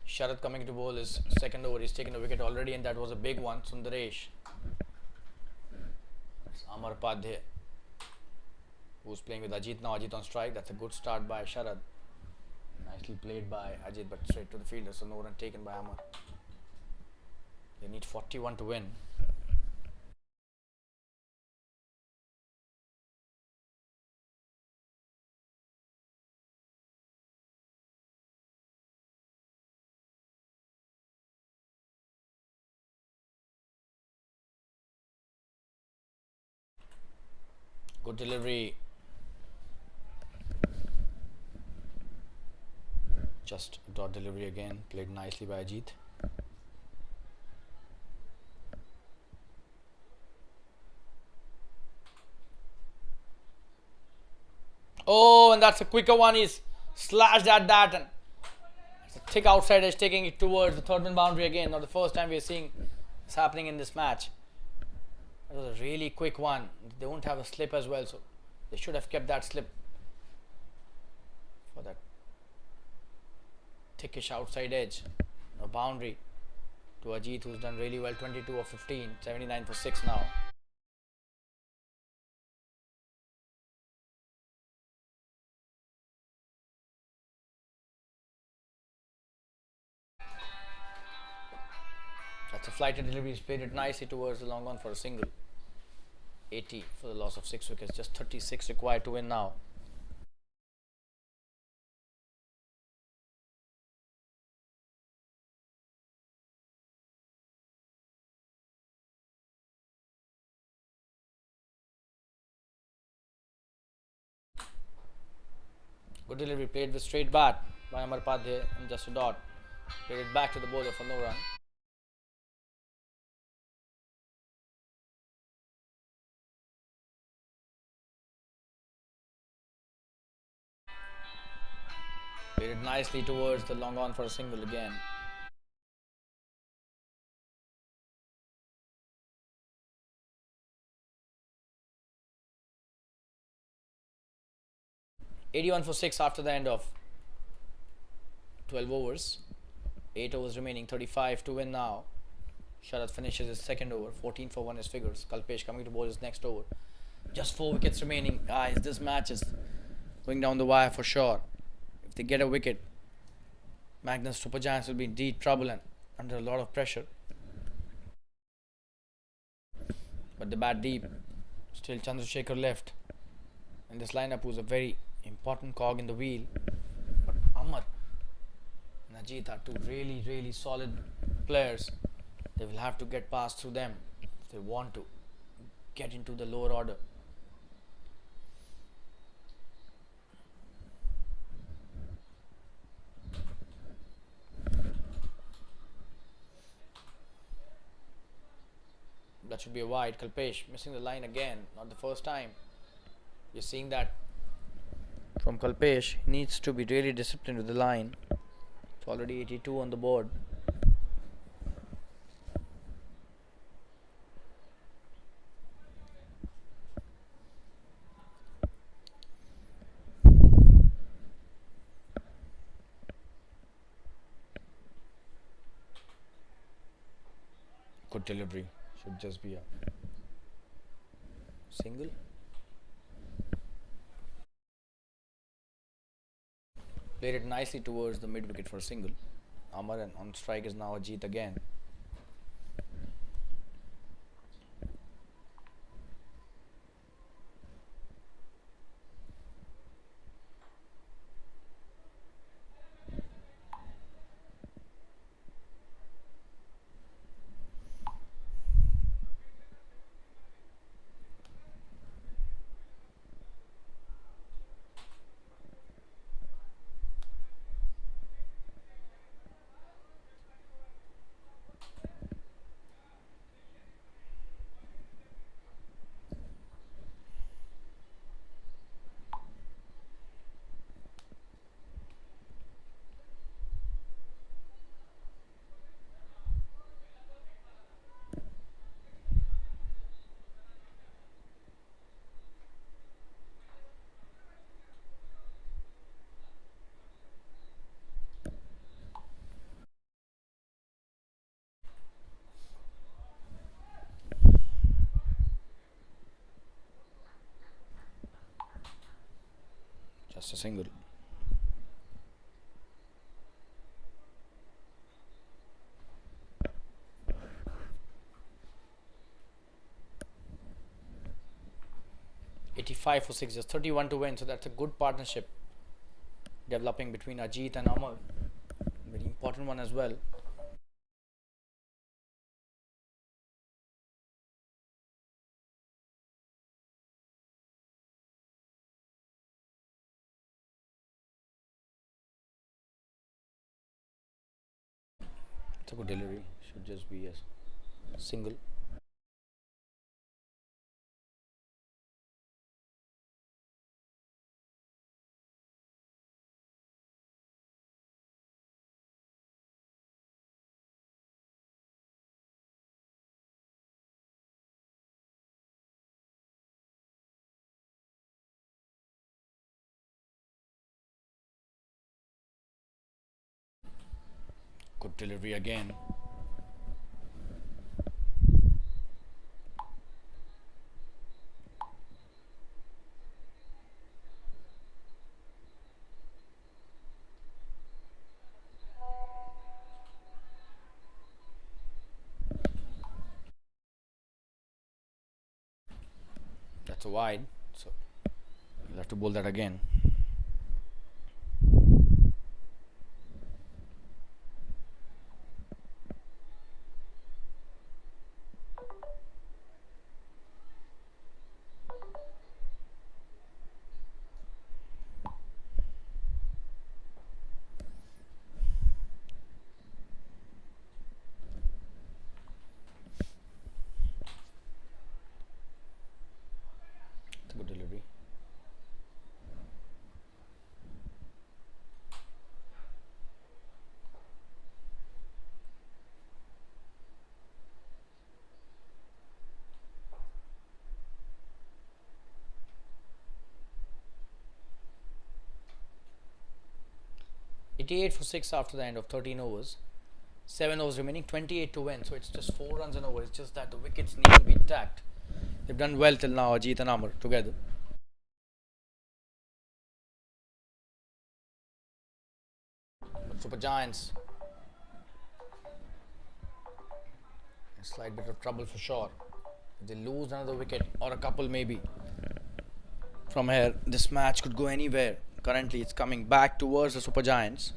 Sharad coming to bowl his second over. He's taken a wicket already, and that was a big one. Sundaresh. It's Amar Padhe, who's playing with Ajit now. Ajit on strike. That's a good start by Sharad. Nicely played by Ajit, but straight to the fielder. So no run taken by Amar. They need 41 to win. Good delivery. Just dot delivery again. Played nicely by Ajit. Oh, and that's a quicker one. He's slashed at that, and it's a thick outside edge, taking it towards the third man boundary again. Not the first time we're seeing this happening in this match. It was a really quick one. They won't have a slip as well, so they should have kept that slip for that thickish outside edge. No boundary to Ajit, who's done really well. 22 of 15, 79 for 6 now. That's a flighted delivery. He's played it nicely towards the long one for a single. 80 for the loss of 6 wickets. Just 36 required to win now. Good delivery, played with straight bat by Amarpadhe and just a dot. Played it back to the bowler for no run. Played it nicely towards the long on for a single again. "81 for 6 after the end of 12 overs. 8 overs remaining, 35 to win now. Sharad finishes his second over, 14 for 1 his figures. Kalpesh coming to bowl his next over. Just 4 wickets remaining. Guys, this match is going down the wire for sure. If they get a wicket, Magnus Supergiants will be in deep trouble and under a lot of pressure. But the bat deep. Still Chandrasekhar left. And this lineup was a very important cog in the wheel. But Amar and Ajit are two really solid players. They will have to get past through them if they want to get into the lower order. That should be a wide. Kalpesh missing the line again. Not the first time. You're seeing that from Kalpesh. He needs to be really disciplined with the line. It's already 82 on the board. Good delivery. Should just be a single. Played it nicely towards the mid wicket for a single. Amar, and on strike is now Ajit again. Just a single. "85 for 6, just 31 to win." So that's a good partnership developing between Ajit and Amar. Very important one as well. It's a good delivery. Should just be a single. Good delivery again. That's a wide. So you'll have to bowl that again. It's a good delivery. Eighty-eight for 6 after the end of 13 overs. 7 overs remaining, 28 to win. So it's just 4 runs an over. It's just that the wickets need to be tacked. They've done well till now, Ajit and Amar together. But Super Giants, a slight bit of trouble for sure. If they lose another wicket or a couple maybe from here, this match could go anywhere. Currently, it's coming back towards the Super Giants.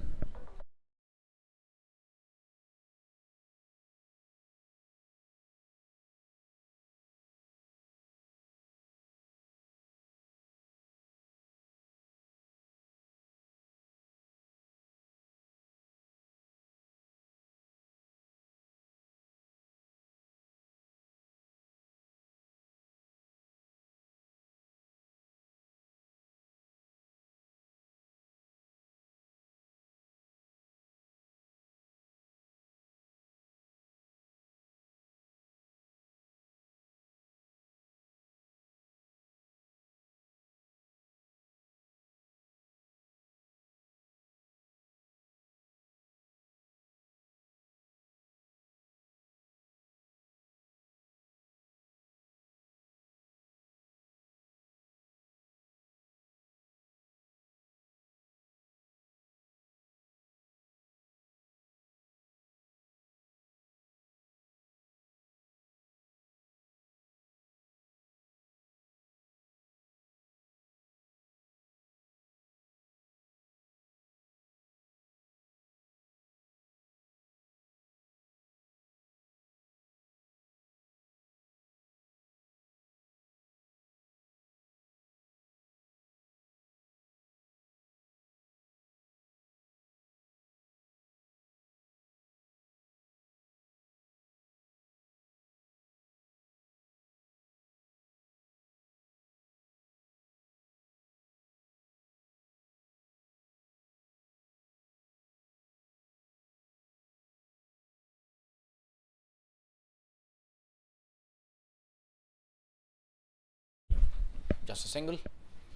Just a single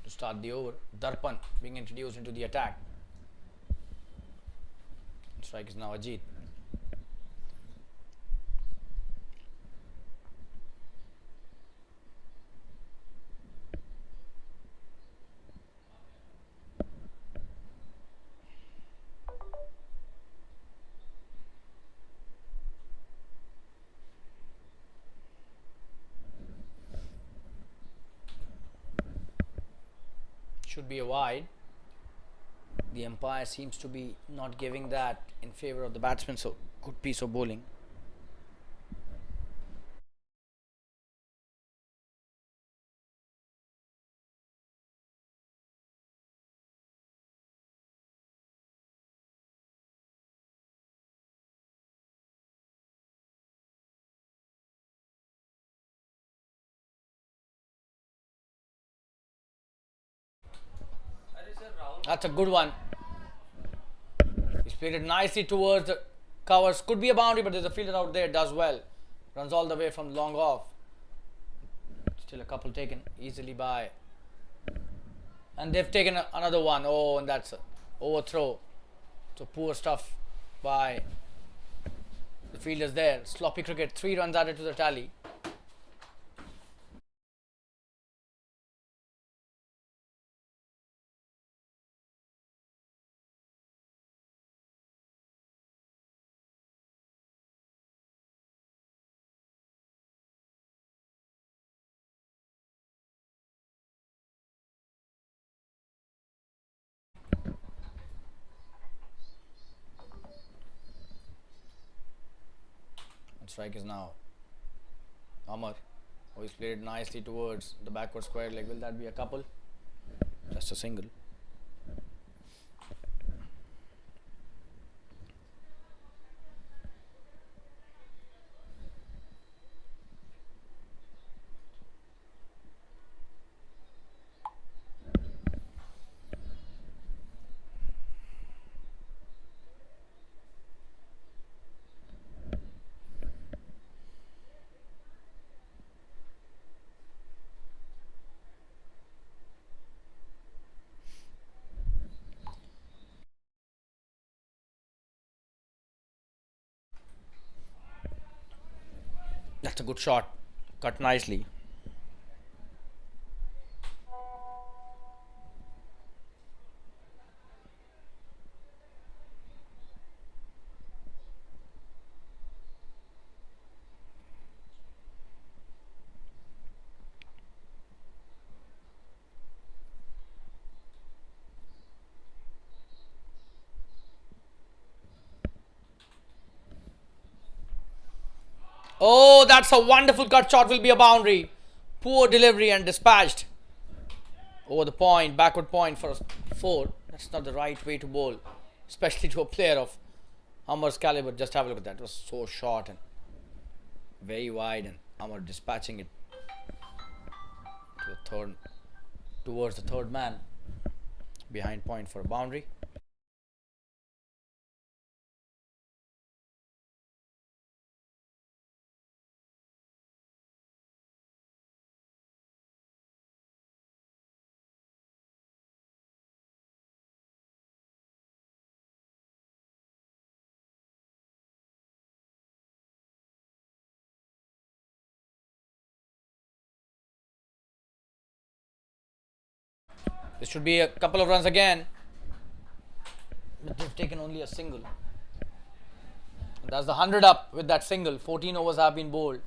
to start the over. Darpan being introduced into the attack. Strike is now Ajit. Should be a wide. The umpire seems to be not giving that in favor of the batsman, so good piece of bowling. That's a good one. He's played it nicely towards the covers. Could be a boundary, but there's a fielder out there. Does well. Runs all the way from long off. Still a couple taken easily by. And they've taken another one. Oh, and that's an overthrow. So poor stuff by the fielders there. Sloppy cricket. 3 runs added to the tally. And strike is now Amar. Oh, he's played it nicely towards the backward square leg. Will that be a couple? Just a single. That's a good shot. Cut nicely. Oh, that's a wonderful cut shot. Will be a boundary. Poor delivery and dispatched over the point, backward point for a 4. That's not the right way to bowl, especially to a player of Amar's caliber. Just have a look at that. It was so short and very wide, and Amar dispatching it to the third, towards the third man, behind point for a boundary. This should be a couple of runs again, but they've taken only a single. That's the 100 up with that single. 14 overs have been bowled.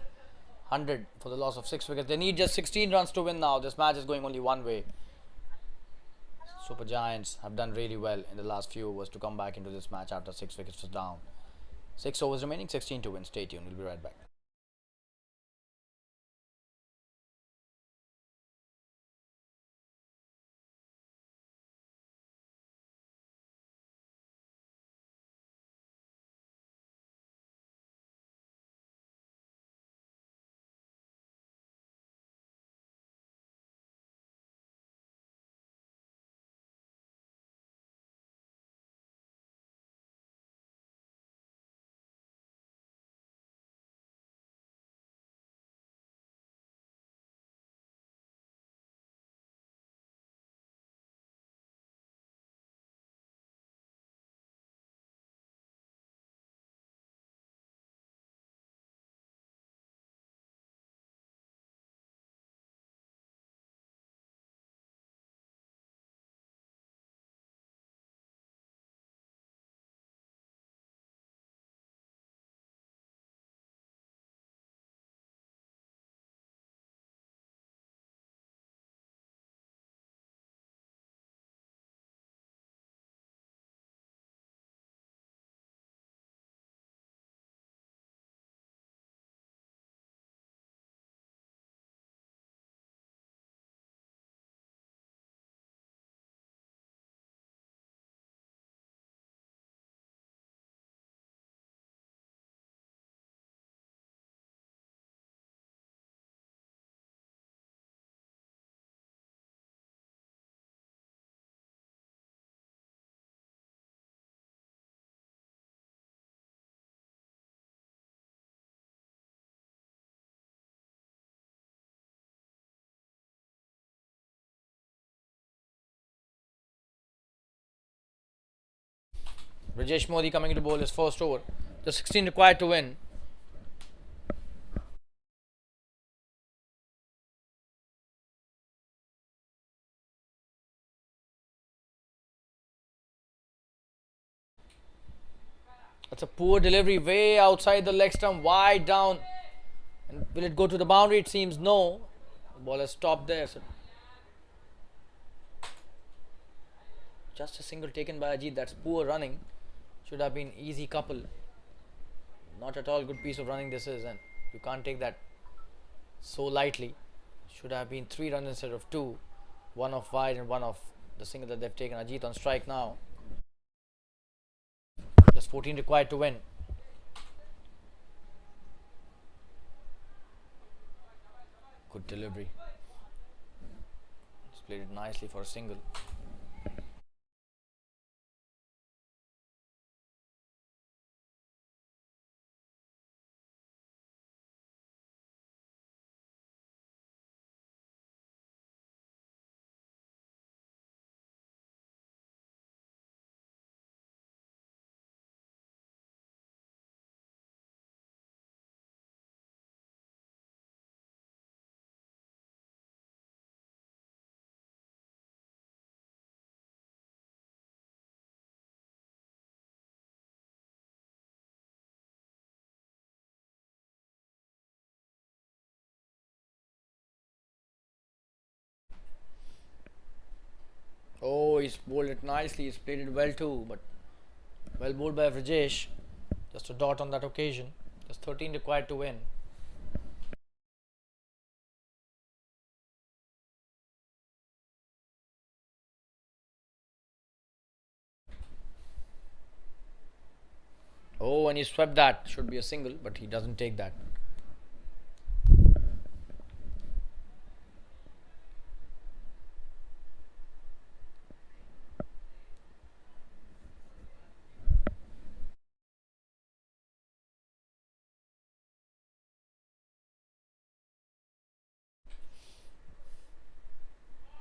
100 for the loss of 6 wickets. They need just 16 runs to win now. This match is going only one way. Super Giants have done really well in the last few overs to come back into this match after 6 wickets was down. 6 overs remaining, 16 to win. Stay tuned. We'll be right back. Rajesh Modi coming to bowl his first over. Just 16 required to win. That's a poor delivery, way outside the leg stump, wide down. And will it go to the boundary? It seems no. The ball has stopped there. So just a single taken by Ajit. That's poor running. Should have been easy couple. Not at all good piece of running this is, and you can't take that so lightly. Should have been 3 runs instead of 2. One off wide and one off the single that they've taken. Ajit on strike now. Just 14 required to win. Good delivery. He's played it nicely for a single. Oh, he's bowled it nicely. He's played it well too, but well bowled by Rajesh. Just a dot on that occasion. Just 13 required to win. Oh, and he swept that. Should be a single, but he doesn't take that.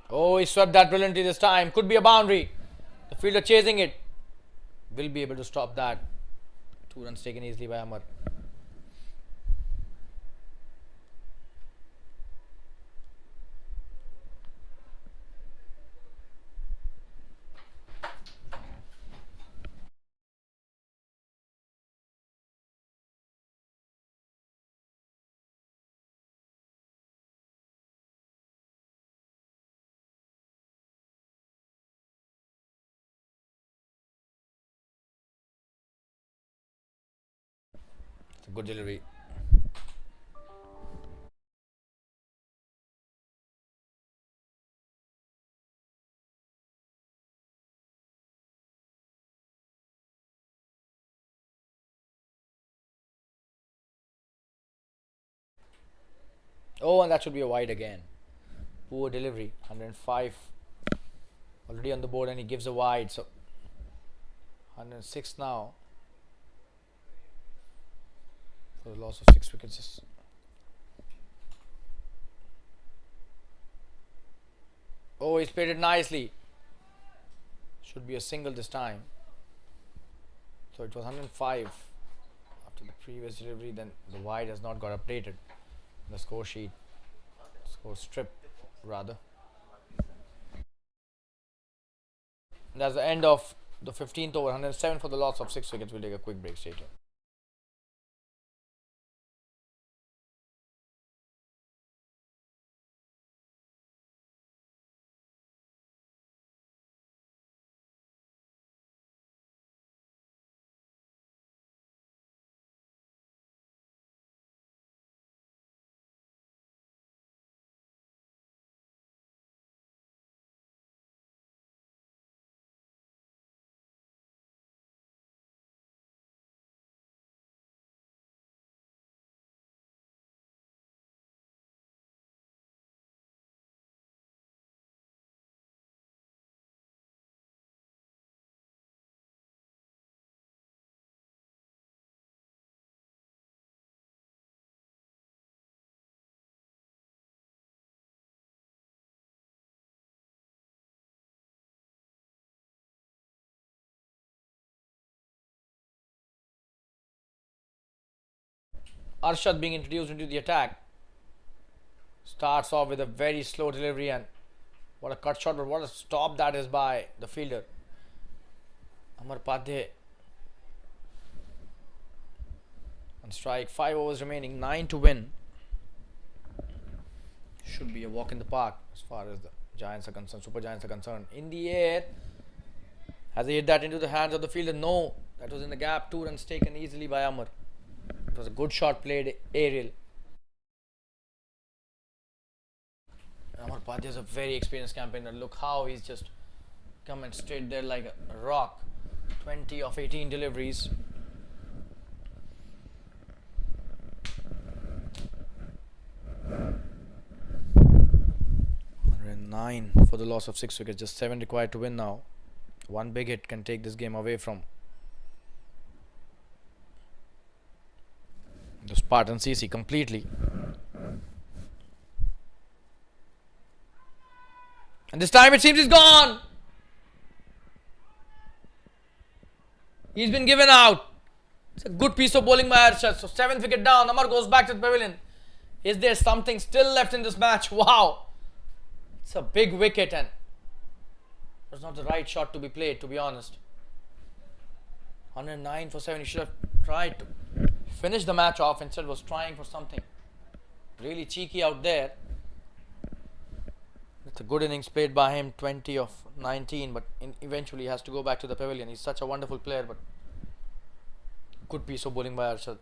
Oh, he swept that brilliantly this time. Could be a boundary. The fielder chasing it. Will be able to stop that. 2 runs taken easily by Amar. It's a good delivery. Oh, and that should be a wide again. Poor delivery. 105 already on the board, and he gives a wide. So 106 now. For the loss of 6 wickets. Oh, he's played it nicely. Should be a single this time. So it was 105 after the previous delivery. Then the wide has not got updated. The score sheet, score strip rather. And that's the end of the 15th over. 107 for the loss of 6 wickets. We'll take a quick break. Stay tuned. Arshad being introduced into the attack. Starts off with a very slow delivery, and what a cut shot, but what a stop that is by the fielder. Amar Padhe on strike. 5 overs remaining, 9 to win. Should be a walk in the park as far as the Giants are concerned, Super Giants are concerned. In the air, has he hit that into the hands of the fielder? No, that was in the gap. 2 runs taken easily by Amar. It was a good shot played aerial. Amar Padhe is a very experienced campaigner. Look how he's just come and stayed there like a rock. 20 of 18 deliveries. Nine for the loss of 6 wickets. Just 7 required to win now. One big hit can take this game away from the Spartan CC completely. And this time it seems he's gone. He's been given out. It's a good piece of bowling by Arshad. So 7th wicket down. Amar goes back to the pavilion. Is there something still left in this match? Wow. It's a big wicket and it was not the right shot to be played, to be honest. 109 for 7. He should have tried to finish the match off. Instead was trying for something really cheeky out there. It's a good innings played by him. 20 of 19, but eventually he has to go back to the pavilion. He's such a wonderful player, but good piece of bowling by Arshad.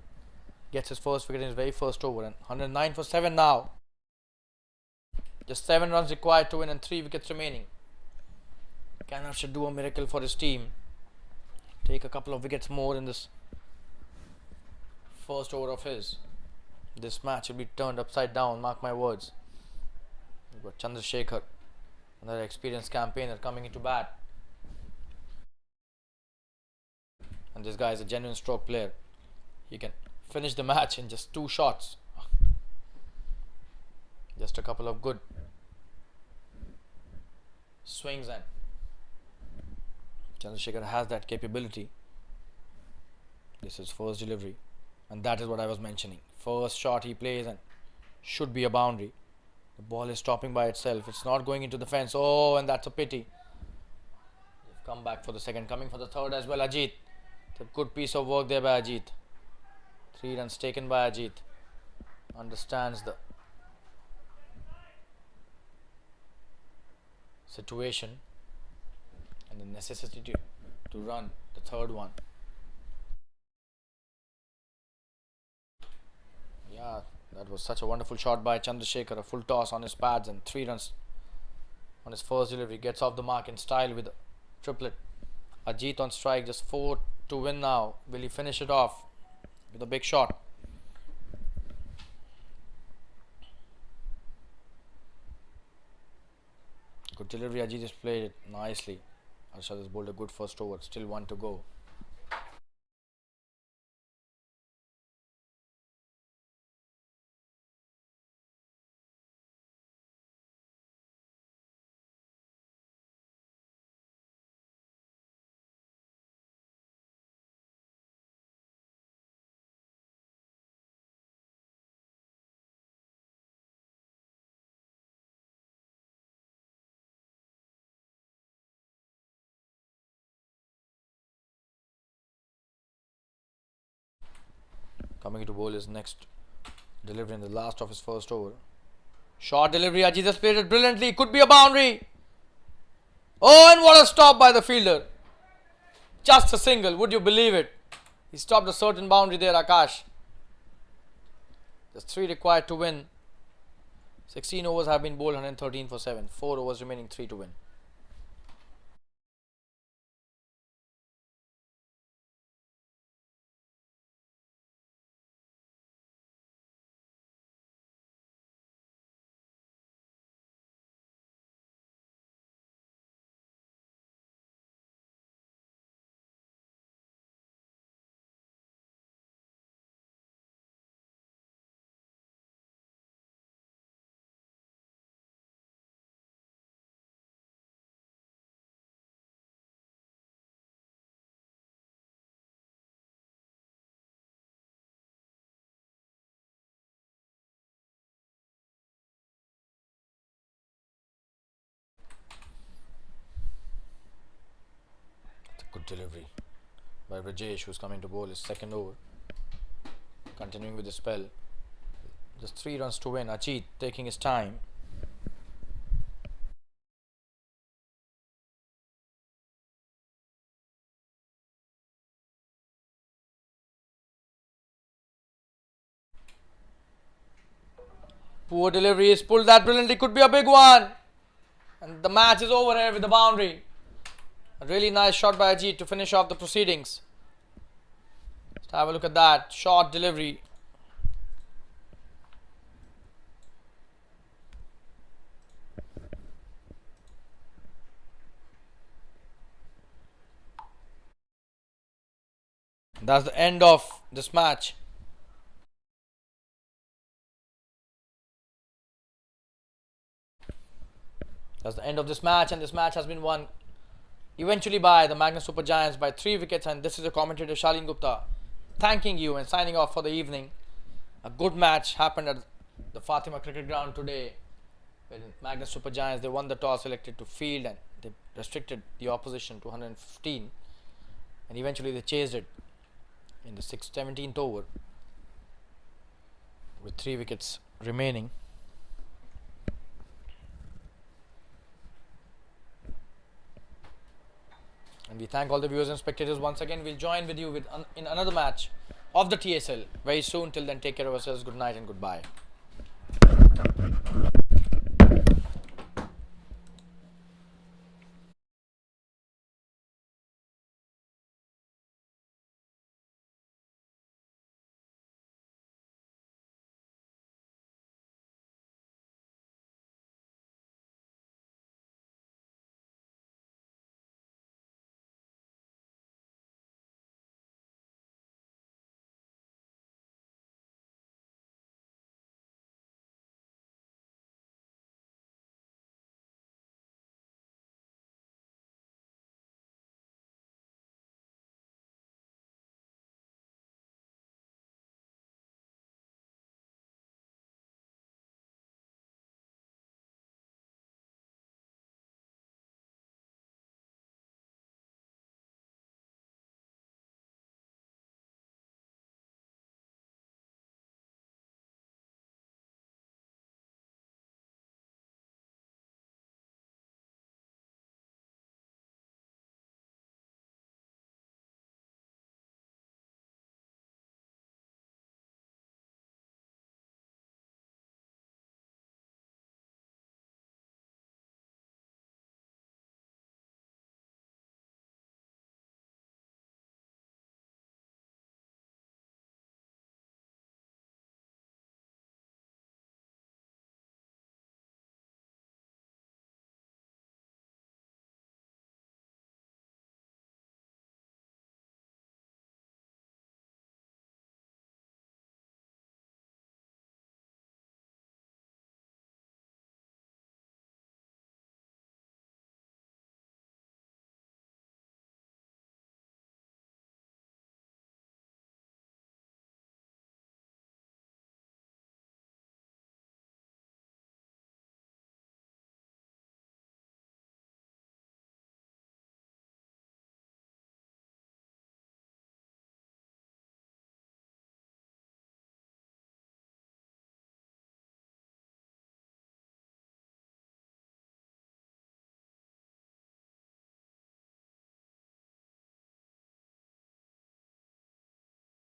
Gets his first wicket in his very first over, and 109 for 7 now. Just 7 runs required to win and 3 wickets remaining. Can Arshad do a miracle for his team? Take a couple of wickets more in this first over of his. This match will be turned upside down, mark my words. We've got Chandrasekhar, another experienced campaigner, coming into bat. And this guy is a genuine stroke player. He can finish the match in just 2 shots. Just a couple of good swings, and Chandrasekhar has that capability. This is first delivery, and that is what I was mentioning. First shot he plays and should be a boundary. The ball is stopping by itself. It's not going into the fence. Oh, and that's a pity. They've come back for the second, coming for the third as well. Ajit. It's a good piece of work there by Ajit. 3 runs taken by Ajit. Understands the situation and the necessity to run the third one. Yeah, that was such a wonderful shot by Chandrasekhar. A full toss on his pads and 3 runs on his first delivery. Gets off the mark in style with a triplet. Ajit on strike, just 4 to win now. Will he finish it off with a big shot? Good delivery. Ajit has played it nicely. Arshad has bowled a good first over. Still 1 to go. Coming to bowl his next delivery in the last of his first over. Short delivery. Ajit has played it brilliantly. Could be a boundary. Oh, and what a stop by the fielder. Just a single. Would you believe it? He stopped a certain boundary there, Akash. Just 3 required to win. 16 overs have been bowled, 113 for 7. 4 overs remaining, 3 to win. Good delivery by Rajesh, who's coming to bowl his second over. Continuing with the spell. Just 3 runs to win. Ajit taking his time. Poor delivery. He's pulled that brilliantly. Could be a big one. And the match is over here with the boundary. A really nice shot by Ajit to finish off the proceedings. Let's have a look at that. Short delivery. That's the end of this match. That's the end of this match, and this match has been won eventually by the Magnus Supergiants by 3 wickets. And this is the commentator Shalin Gupta thanking you and signing off for the evening. A good match happened at the Fatima Cricket Ground today. When Magnus Supergiants, they won the toss, elected to field, and they restricted the opposition to 115, and eventually they chased it in the 17th over with 3 wickets remaining. And we thank all the viewers and spectators once again. We'll join with you in another match of the TSL very soon. Till then, take care of yourselves. Good night and goodbye.